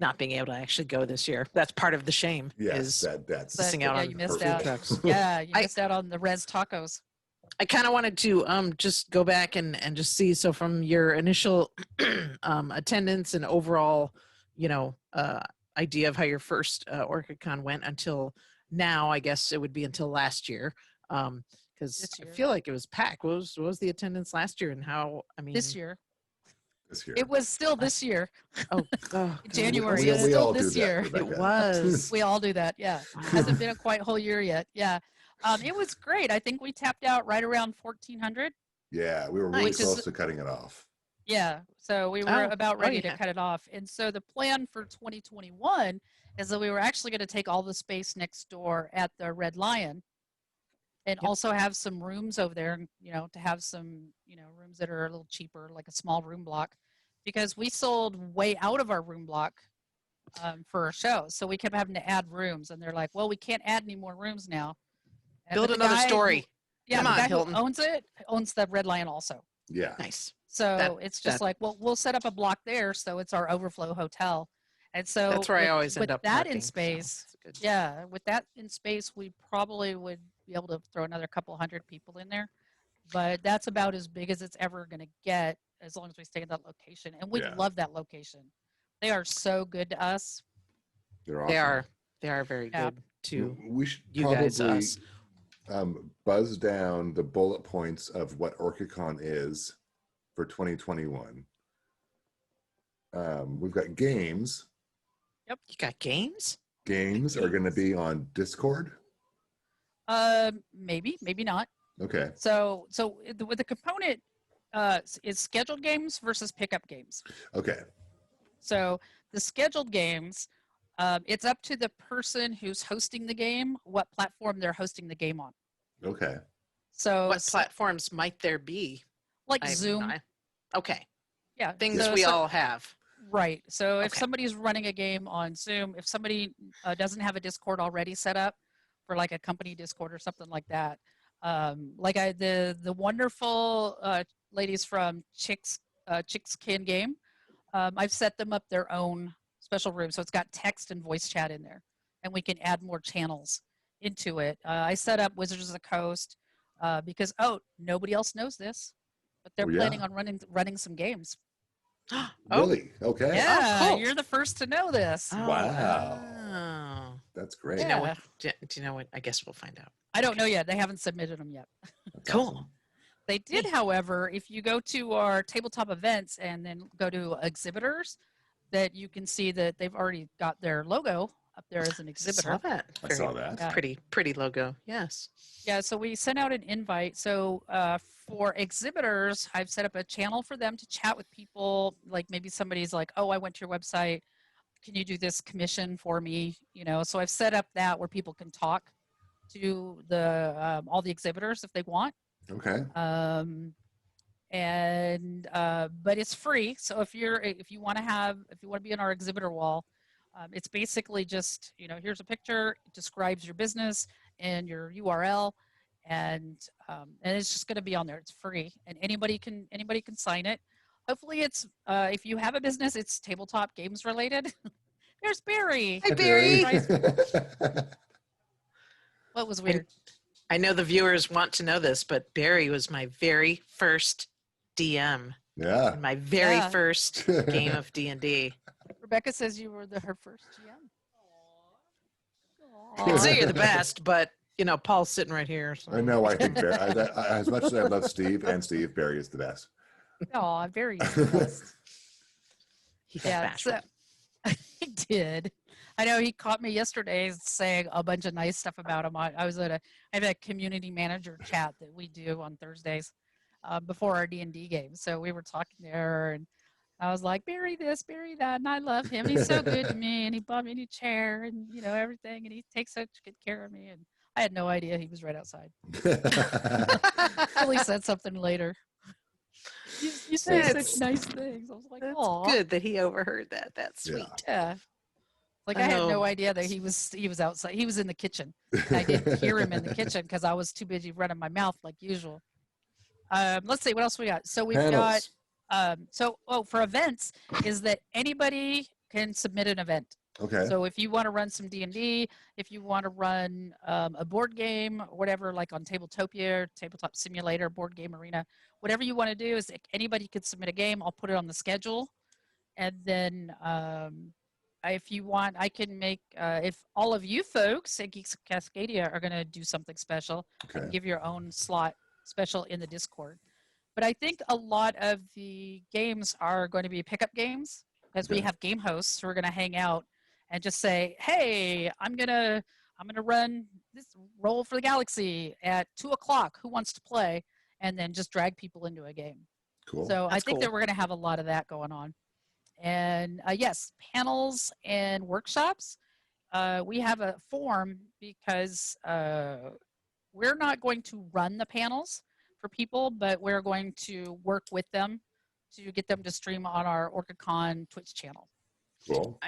not being able to actually go this year. That's part of the shame. Yes, that's missing out on you missed food out. trucks. Yeah, you missed out on the Res tacos. I kind of wanted to just go back and just see. So from your initial attendance and overall, idea of how your first Orcacon went until now I guess it would be until last year. Because This I year. feel like it was packed. What was the attendance last year, and how? I mean, This year. This year. It was still this year. Oh, God. January. We, It's we still all do this that, year. Rebecca. It was. We all do that. Yeah. Hasn't been a quite whole year yet. Yeah. It was great. I think we tapped out right around 1,400. Yeah, we were really Nice. close to cutting it off. Yeah. So we were Oh, about oh, ready to yeah. cut it off. And so the plan for 2021 is that we were actually going to take all the space next door at the Red Lion and Yep. also have some rooms over there, to have some, rooms that are a little cheaper, like a small room block, because we sold way out of our room block for our show. So we kept having to add rooms, and they're like, well, we can't add any more rooms now. Build But the another guy who- story. yeah, Come the on, guy Hilton. who owns the Red Lion also. Yeah. Nice. So That- it's just that- like, well, we'll set up a block there, so it's our overflow hotel. And so That's where I with- always end with up that parking, in so space. it's good. Yeah, with that in space, we probably would be able to throw another couple hundred people in there. But that's about as big as it's ever going to get as long as we stay in that location. And we Yeah. love that location. They are so good to us. They're awesome. They are very Yeah. good to We should you probably guys, us. Buzz down the bullet points of what Orcacon is for 2021. We've got games. You got games? Games are going to be on Discord. Maybe, maybe not. Okay. So with the component is scheduled games versus pickup games. Okay. So the scheduled games, it's up to the person who's hosting the game what platform they're hosting the game on. Okay. So What platforms might there be? like I mean, Zoom, okay. yeah, Things so- we so- all have. right. So if Okay. somebody's running a game on Zoom, if somebody doesn't have a Discord already set up for like a company Discord or something like that, the wonderful ladies from Chicks Can Game, I've set them up their own special room, so it's got text and voice chat in there, and we can add more channels into it. I set up Wizards of the Coast because nobody else knows this, but they're Oh, yeah. planning on running some games. Oh, Really? Okay. Yeah, cool. you're the first to know this. oh, Wow. oh. That's Do great. you know Yeah. what? Do you know what? I guess we'll find out. I don't know yet. They haven't submitted them yet. That's Cool. awesome. They did, Hey. however, if you go to our tabletop events and then go to exhibitors, that you can see that they've already got their logo up there as an Saw exhibitor. that. I Very saw that. Yeah. Pretty logo. Yes. Yeah, so we sent out an invite. So for exhibitors, I've set up a channel for them to chat with people. Like maybe somebody's like, oh, I went to your website. Can you do this commission for me? So I've set up that where people can talk to the all the exhibitors if they want. Okay. But it's free. So if you want to be on our exhibitor wall, it's basically just here's a picture, it describes your business and your URL, and it's just going to be on there. It's free, and anybody can sign it. Hopefully, it's if you have a business, it's tabletop games related. There's Barry. Hi, Barry. What was weird? I know the viewers want to know this, but Barry was my very first DM Yeah. in my very Yeah. first game of D&D. Rebecca says you were her first GM. You can say you're the best, but Paul's sitting right here. So. I know. I think as much as I love Steve, Barry is the best. Oh, very impressed. He got Yeah, bashful. so he did. I know he caught me yesterday saying a bunch of nice stuff about him. I have a community manager chat that we do on Thursdays before our D&D game. So we were talking there, and I was like, Barry this, Barry that, and I love him. He's so good to me, and he bought me a new chair and everything, and he takes such good care of me. And I had no idea he was right outside. Billy said something later. You say That's- such nice things. I was like, That's oh, good that he overheard that. That's Yeah. sweet. yeah. Like I had no Oh. idea that he was outside. He was in the kitchen. And I didn't hear him in the kitchen because I was too busy running my mouth like usual. Let's see what else we got. So we've Panels. got for events is that anybody can submit an event. Okay. So if you want to run some D&D, if you want to run a board game, or whatever, like on Tabletopia, Tabletop Simulator, Board Game Arena, whatever you want to do is anybody could submit a game. I'll put it on the schedule, and then if you want, I can make, if all of you folks at Geeks of Cascadia are going to do something special, I can Okay. give your own slot special in the Discord. But I think a lot of the games are going to be pickup games because we Okay. have game hosts who are going to hang out and just say, "Hey, I'm gonna run this Roll for the Galaxy at 2 o'clock. Who wants to play?" And then just drag people into a game. Cool. So I That's think cool. that we're going to have a lot of that going on. And yes, panels and workshops. We have a form because we're not going to run the panels for people, but we're going to work with them to get them to stream on our Orcacon Twitch channel. Cool.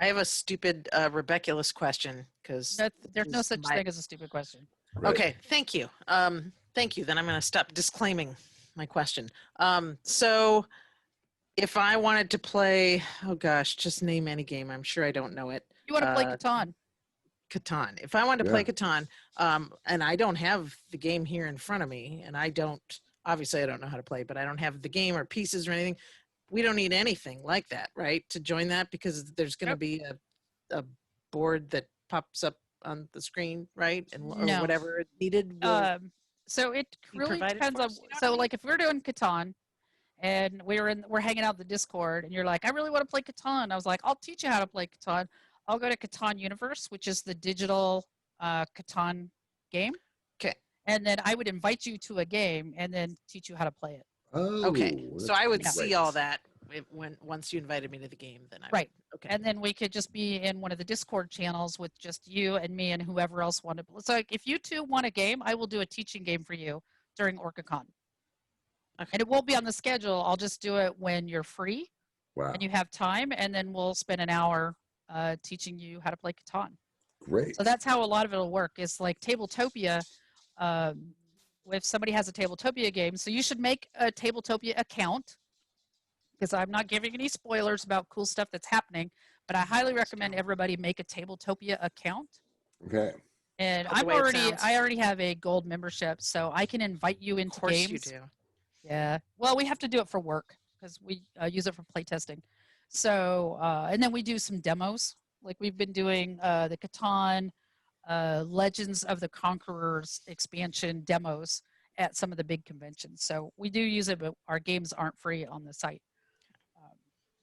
I have a stupid Rebeculous question because There's no such thing as a stupid question. Right. Okay, thank you. Thank you. Then I'm going to stop disclaiming my question. So if I wanted to play, oh gosh, just name any game. I'm sure I don't know it. You want to play Catan? Catan. If I wanted to play Yeah. Catan, and I don't have the game here in front of me, and I don't, obviously I don't know how to play, but I don't have the game or pieces or anything. We don't need anything like that, right? To join that because there's going to Nope. be a board that pops up on the screen, right? And or No. whatever is needed will So it be really provided depends for on. us, you know what So I mean? like if we're doing Catan, and we're hanging out in the Discord, and you're like, I really want to play Catan. I was like, I'll teach you how to play Catan. I'll go to Catan Universe, which is the digital Catan game. Okay. And then I would invite you to a game and then teach you how to play it. Oh. Okay. So that's I would great. see all that once you invited me to the game, then I Right. would, okay. And then we could just be in one of the Discord channels with just you and me and whoever else wanted. So like, if you two want a game, I will do a teaching game for you during Orcacon. Okay. And it won't be on the schedule. I'll just do it when you're free Wow. and you have time, and then we'll spend an hour teaching you how to play Catan. Great. So that's how a lot of it will work. It's like Tabletopia. If somebody has a Tabletopia game, so you should make a Tabletopia account, because I'm not giving any spoilers about cool stuff that's happening, but I highly recommend everybody make a Tabletopia account. Okay. And Love the way it sounds. I already have a gold membership, so I can invite you Of into course games. you do. Yeah. Well, we have to do it for work because we use it for playtesting. So, and then we do some demos. Like we've been doing the Catan Legends of the Conquerors expansion demos at some of the big conventions. So we do use it, but our games aren't free on the site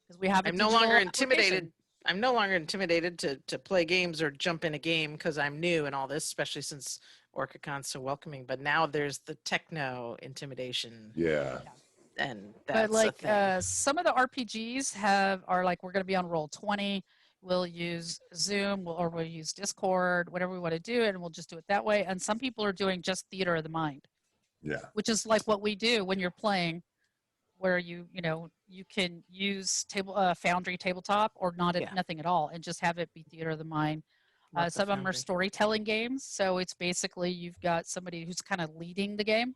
because we have a I'm no digital longer application. intimidated. I'm no longer intimidated to play games or jump in a game because I'm new and all this, especially since Orcacon's so welcoming. But now there's the techno intimidation, Yeah. and But that's a like thing. some of the RPGs are like, we're going to be on Roll20. We'll use Zoom or we'll use Discord, whatever we want to do, and we'll just do it that way. And some people are doing just theater of the mind, Yeah. which is like what we do when you're playing, where you can use Foundry tabletop or Yeah. nothing at all, and just have it be theater of the mind. Love the Some of them are Foundry. storytelling games, so it's basically you've got somebody who's kind of leading the game,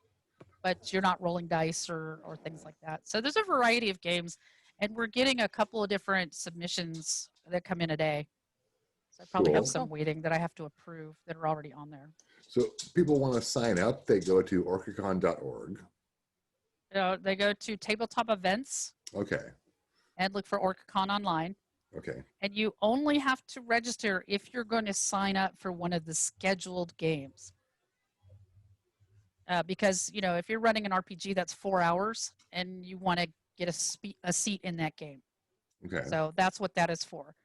but you're not rolling dice or things like that. So there's a variety of games, and we're getting a couple of different submissions that come in a day. So I probably have Cool. some waiting that I have to approve that are already on there. So people want to sign up, they go to orcacon.org. They go to tabletop events Okay. and look for Orcacon online. Okay. And you only have to register if you're going to sign up for one of the scheduled games. Because, if you're running an RPG that's 4 hours and you want to get a seat in that game. Okay. So that's what that is for.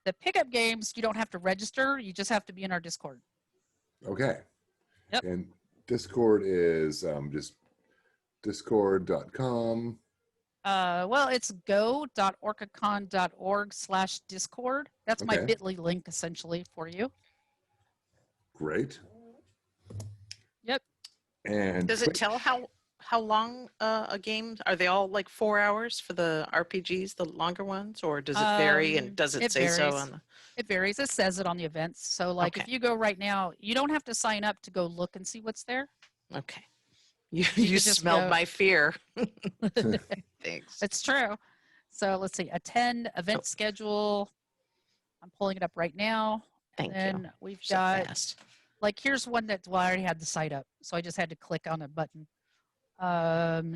The pickup games, you don't have to register. You just have to be in our Discord. Okay. Yep. And Discord is just discord.com. Well, it's go.orcacon.org/Discord. That's my Okay. bit.ly link essentially for you. Great. Yep. And Does it tell how long a game? Are they all like 4 hours for the RPGs, the longer ones, or does it vary? And does it say so varies. on the? It varies. It says it on the events. So like if Okay. you go right now, you don't have to sign up to go look and see what's there. Okay. You You you could just smelled go- my fear. Thanks. It's true. So let's see, attend, event Oh. schedule. I'm pulling it up right now. Thank you. And we've So got, fast. like, here's one I already had the site up. So I just had to click on a button.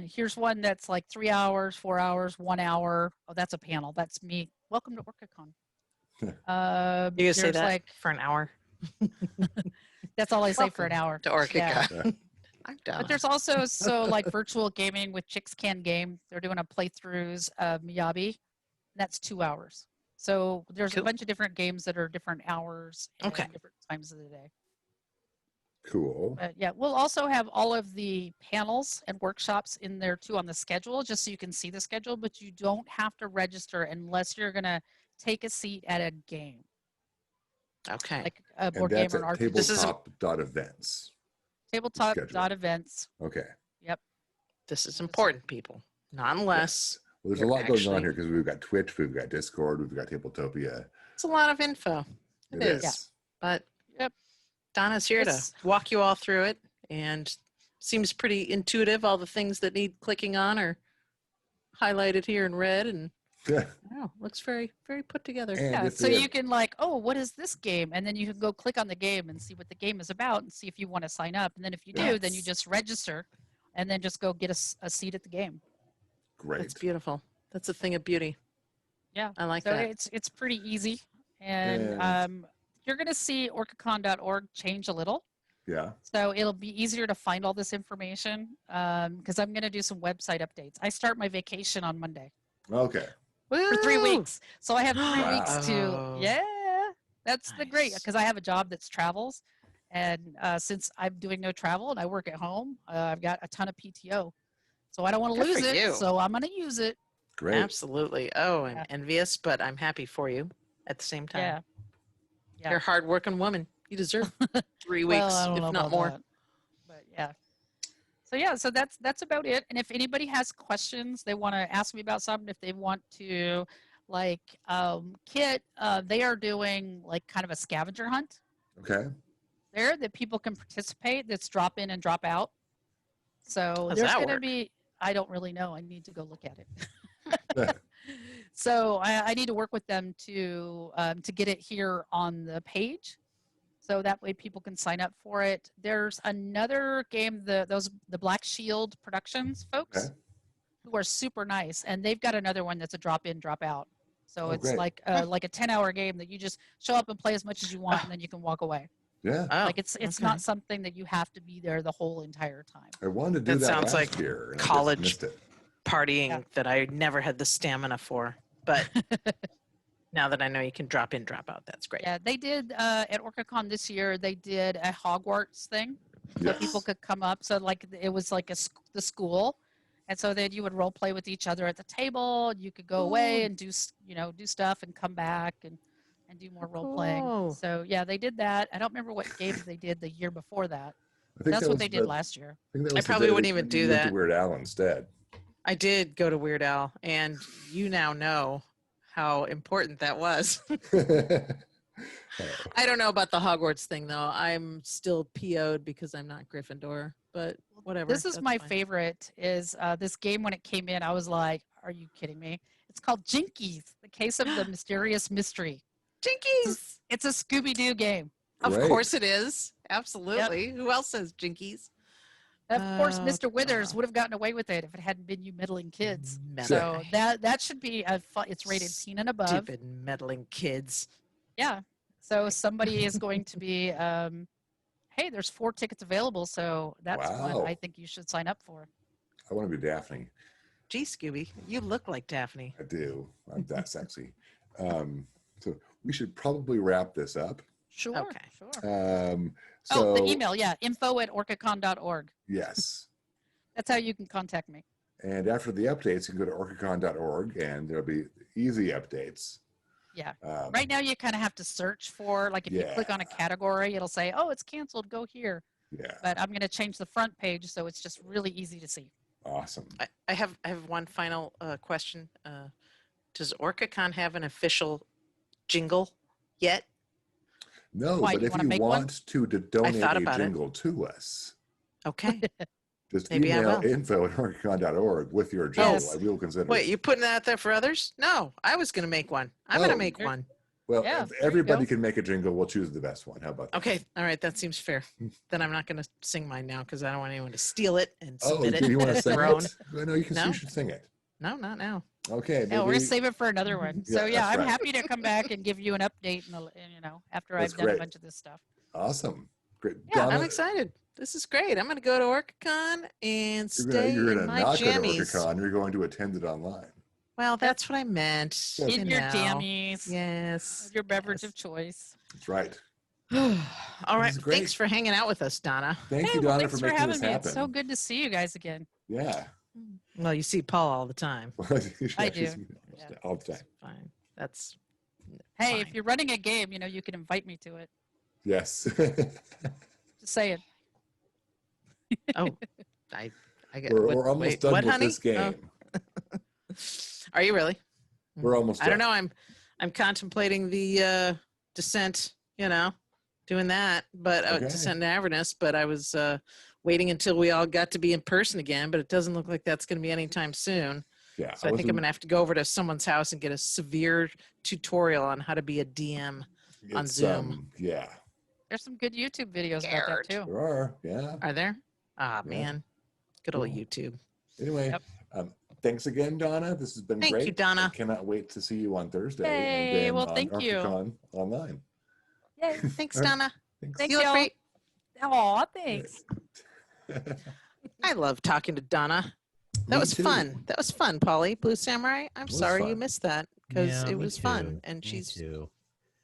Here's one that's like 3 hours, 4 hours, 1 hour. Oh, that's a panel. That's me. Welcome to Orcacon. You gonna say There's that like for an hour? that's all I say for an Welcome hour. to Orcacon. Yeah. I'm down. But there's also like virtual gaming with Chicks Can Game. They're doing a playthroughs of Miyabi. That's 2 hours. So there's Cool. a bunch of different games that are different hours and Okay. different times of the day. Cool. But yeah, we'll also have all of the panels and workshops in there too on the schedule, just so you can see the schedule, but you don't have to register unless you're going to take a seat at a game, Okay. like a And board that's game or an at RPG. This is a- tabletop.events. Tabletop schedule. dot events. Okay. Yep. this is important, people. Not unless Well, there's You're a lot going on actually- here because we've got Twitch, we've got Discord, we've got Tabletopia. it's a lot of info. It is. Yeah. But Yep. Donna's here It's- to walk you all through it, and seems pretty intuitive. All the things that need clicking on are highlighted here in red, and Yeah. wow, looks very, very put together. And Yeah, if so they you have- can like, oh, what is this game? And then you can go click on the game and see what the game is about and see if you want to sign up. And then if you do, then you Yes. just register and then just go get a seat at the game. Great. That's beautiful. That's a thing of beauty. Yeah. I like So that. it's pretty easy. And And- you're going to see orcacon.org change a little. Yeah. So it'll be easier to find all this information because I'm going to do some website updates. I start my vacation on Monday Okay. for 3 Woo! weeks. So I have 3 Wow. weeks to, Oh. yeah, that's the great Nice. because I have a job that's travels. And since I'm doing no travel and I work at home, I've got a ton of PTO. So I don't want to Good lose for it. you. So I'm going to use it. Great. Absolutely. Oh, I'm Yeah. envious, but I'm happy for you at the same time. Yeah. Yeah. You're a hardworking woman. You deserve 3 Well, weeks, I don't know if not about more. that. But yeah. So yeah, so that's about it. And if anybody has questions, they want to ask me about something, if they want to like Kit, they are doing like kind of a scavenger hunt Okay. there that people can participate, that's drop in and drop out. So How's there's that going to work? be, I don't really know. I need to go look at it. So I need to work with them to get it here on the page. So that way people can sign up for it. There's another game, the Black Shield Productions folks, Okay. who are super nice, and they've got another one that's a drop in, drop out. So Oh, it's great. like a 10-hour game that you just show up and play as much as you want, and then you can walk away. Yeah. Oh, Like it's okay. not something that you have to be there the whole entire time. I wanted to do That that sounds last like year. and I just college missed it. partying Yeah. that I never had the stamina for. But now that I know you can drop in, drop out, that's great. Yeah, they did at Orcacon this year. They did a Hogwarts thing, so Yes. people could come up. So like it was like the school, and so then you would role play with each other at the table. You could go away and do stuff and come back and do more role playing. Cool. So yeah, they did that. I don't remember what games they did the year before that. I think That's that what was they did the- last year. I, think that I was the probably day wouldn't that even do you went to that. Weird Al instead. I did go to Weird Al, and you now know how important that was. I don't know about the Hogwarts thing, though. I'm still PO'd because I'm not Gryffindor, but whatever. This is that's my fine. favorite. Is this game when it came in? I was like, "Are you kidding me?" It's called Jinkies: The Case of the Mysterious Mystery. Jinkies! It's a Scooby Doo game. Of Great. course it is. Absolutely. Who else says Jinkies? Of course, Oh, Mr. Withers God. would have gotten away with it if it hadn't been you meddling kids. Meddling. So that should be a fun. It's rated teen and above. Stupid meddling kids. Yeah. So somebody is going to be. Hey, there's 4 tickets available, so that's Wow. one I think you should sign up for. I want to be Daphne. Gee, Scooby, you look like Daphne. I do. I'm that sexy. So we should probably wrap this up. Sure. Okay. Sure. So The email, yeah, info@orcacon.org. Yes. That's how you can contact me. And after the updates, you can go to orcacon.org and there'll be easy updates. Yeah. Um, Right now, you kind of have to search for, like, if you click on a category, it'll say, "Oh, it's canceled. Go here." Yeah. But I'm going to change the front page so it's just really easy to see. Awesome. I have one final question. Does Orcacon have an official jingle yet? No, Why, but you if wanna you make one? want to donate thought a about it. jingle to us, Okay. just Maybe I email will. info@orcacon.org with your jingle. Yes. We will consider Wait, it. you putting that out there for others? No, I was going to make one. I'm going Oh. to make You're- one. Well, Yeah, if there you everybody go. can make a jingle, we'll choose the best one. How about that? Okay. All right. That seems fair. Then I'm not going to sing mine now because I don't want anyone to steal it and Oh, submit do it you want to as sing their own. it? No, you No? you should sing it. No, not now. Okay. Yeah, we're maybe- gonna save it for another one. So Yeah, yeah, that's I'm right. happy to come back and give you an update, after That's I've done great. a bunch of this stuff. Awesome. Great. Yeah, I'm Donna, excited. This is great. I'm going to go to Orcacon and stay you're in gonna my not go to jammies. Orcacon. You're going to attend it online. Well, that's what I meant. In In you your know. jammies, Yes. with your beverage yes. of choice. That's right. All right. is great. Thanks for hanging out with us, Donna. Thank Hey, you, well, Donna, thanks for for making having this me. happen. It's so good to see you guys again. Yeah. Well, you see Paul all the time. I She's do. Yeah. all the time. Fine. That's Hey, fine. if you're running a game, you can invite me to it. Yes. Just saying. Oh, I get. we're almost done what, with honey? this game. Oh. Are you really? We're almost I don't done. know. I'm contemplating the Descent. Doing that, but Okay. Descent to Avernus. But I was waiting until we all got to be in person again. But it doesn't look like that's going to be anytime soon. Yeah. So I think I'm going to have to go over to someone's house and get a severe tutorial on how to be a DM on It's, Zoom. Yeah. There's some good YouTube videos about that too. There are. Yeah. Are there? Ah, Yeah. man. Good old Cool. YouTube. Anyway, Yep. thanks again, Donna. This has been Thank great. you, Donna. I cannot wait to see you on Thursday. and Yay, then well, on thank you. Orcacon online. Yay. Thanks, All right. Donna. Thanks. Thanks, You look y'all. great. Aw, thanks. I love talking to Donna. That Me was too. fun. That was fun, Polly. Blue Samurai. I'm was sorry you fun. missed that because Yeah, it me was fun. too. And Me she's too.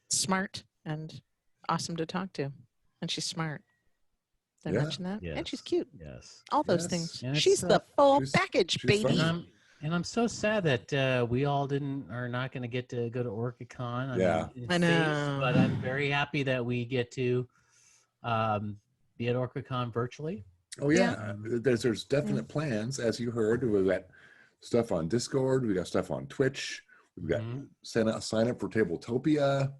smart and awesome to talk to. And she's smart. Did I Yeah. mention that? And she's Yes. cute. Yes. All those Yes. things. And She's it's, the full she's- package, she's baby. funny. And I'm so sad that we all are not going to get to go to Orcacon. Yeah. Mean, I it stinks, know. but I'm very happy that we get to be at Orcacon virtually. Oh yeah, there's definite plans, as you heard. We've got stuff on Discord. We got stuff on Twitch. We've got Mhm. sign up for Tabletopia.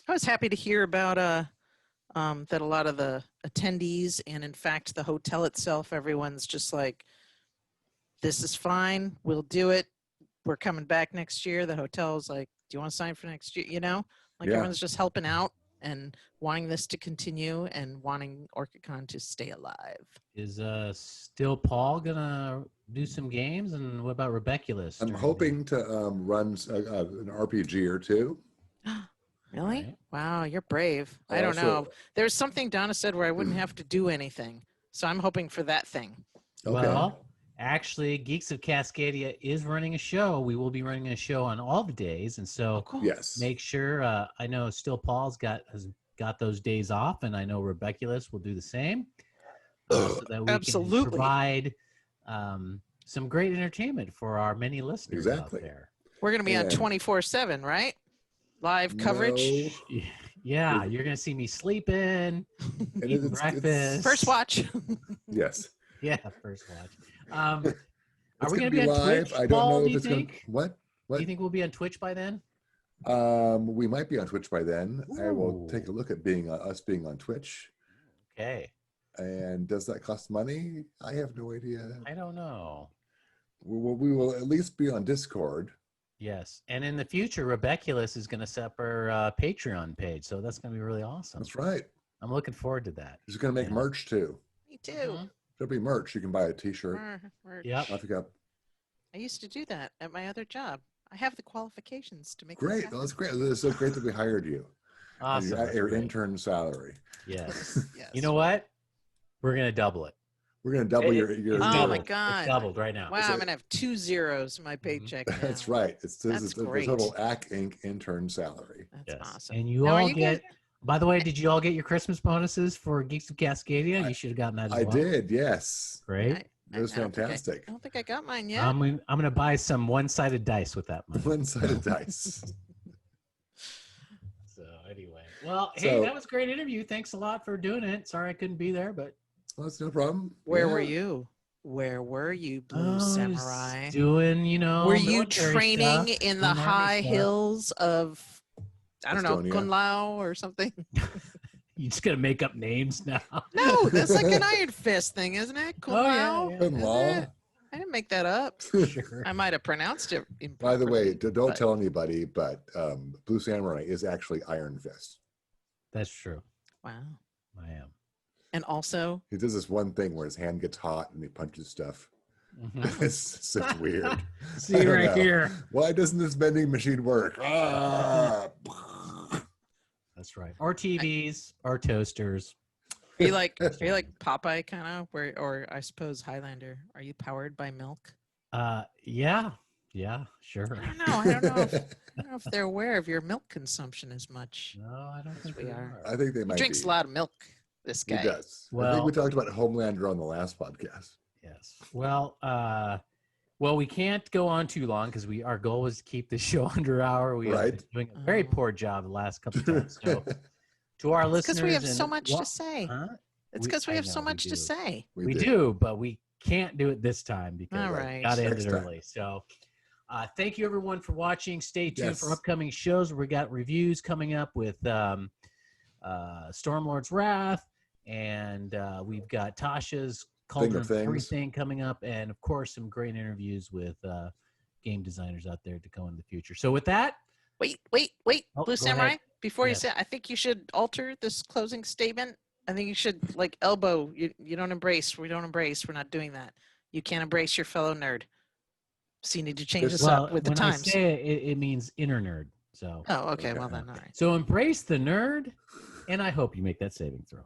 I was happy to hear about that a lot of the attendees and in fact the hotel itself, everyone's just like, this is fine, we'll do it. We're coming back next year. The hotel's like, do you want to sign for next year? Yeah. Everyone's just helping out and wanting this to continue and wanting Orcacon to stay alive. Is still Paul gonna do some games? And what about Rebeculus? I'm during hoping to run an RPG or two. Really? Right. Wow, you're brave. I don't Also- know. There's something Donna said where I wouldn't have to do anything. So I'm hoping for that thing. Okay. Well, actually, Geeks of Cascadia is running a show. We will be running a show on all the days, and so Cool. Yes. make sure. I know Still Paul's has got those days off, and I know Rebeculus will do the same, so that we Absolutely. can provide some great entertainment for our many listeners Exactly. out there. We're going to be on And- 24/7, right? Live coverage. No. Yeah, you're gonna see me sleeping, And eating breakfast. First watch. Yes. Yeah, first watch. It's Are we gonna gonna be on live. Twitch, I don't Paul? know Do if you it's think? gonna. What? Do you think we'll be on Twitch by then? We might be on Twitch by then. I will take a Ooh. look at us being on Twitch. Okay, And does that cost money? I have no idea. I don't know. We will at least be on Discord. Yes, and in the future, Rebeculus is going to set up her Patreon page, so that's going to be really awesome. That's right. I'm looking forward to that. She's going to make Yeah. merch too. Me too. Mhm. There'll be merch. You can buy a T-shirt. Merch. Yep. I think I used to do that at my other job. I have the qualifications to make this great. happen. That's great. It's so great that we hired you. Awesome. Your, that's your great. intern salary. Yes. Yes. You know what? We're going to double it. We're going to double your. It's Oh my doubled. God. It's doubled right now. Wow, Is I'm it- going to have 2 zeros in my paycheck. Now. That's right. This That's is the great. total AC Inc. intern salary. That's Yes. awesome. And you Now, are all you guys- get. By the way, did you all get your Christmas bonuses for Geeks of Cascadia? You should have gotten that as I well. did. Yes. Great. It was I don't think I- fantastic. I don't think I got mine yet. I'm going to buy some one-sided dice with that money. One-sided dice. So anyway, well, hey, So- that was a great interview. Thanks a lot for doing it. Sorry I couldn't be there, but Well, that's no problem. Where were Yeah. you? Where were you, Blue I was Samurai? doing, Were you military training stuff, in the doing Army high stuff. hills of, I don't know, Estonia. Gunlao or something? You just gonna make up names now? No, that's like an Iron Fist thing, isn't it? Oh, yeah, Gunlao? yeah. Good Isn't law. it? I didn't make that up. Sure. I might have pronounced it By the way, improperly, don't but- tell anybody, but Blue Samurai is actually Iron Fist. That's true. Wow. I am. And also, He does this one thing where his hand gets hot and he punches stuff. Mhm. It's just weird. I See don't right know. here. Why doesn't this vending machine work? That's right. Or TVs, or toasters. Are you like Popeye kind of, where, or I suppose Highlander? Are you powered by milk? Yeah, sure. I don't know. I don't know if they're aware of your milk consumption as much No, I don't as think we they are. I think they He might drinks be. a lot of milk. This He guy. does. I think Well- we talked about Homelander on the last podcast. Yes. Well, we can't go on too long because our goal was to keep the show under an hour. We have Right. been doing a very Oh. poor job the last couple of times. So, to our listeners, Because we have so and much wha- to say. Huh? It's because we I have so know, we much to do. say. We do, but we can't do it this time because All Right. right. got to end Next it time. early. So, thank you everyone for watching. Stay tuned for Yes. upcoming shows. We got reviews coming up with Stormlord's Wrath, and we've got Tasha's Cauldron of Things. Everything coming up, and of course some great interviews with game designers out there to go in the future. So with that, Wait. Oh, Blue go Samurai, ahead. before you Yes. say, I think you should alter this closing statement. I think you should like elbow. You don't embrace. We don't embrace. We're not doing that. You can't embrace your fellow nerd. So you need to change this well, up with the when times. I say it means inner nerd. So Oh, okay. Okay. Well then, all right. so embrace the nerd, and I hope you make that saving throw.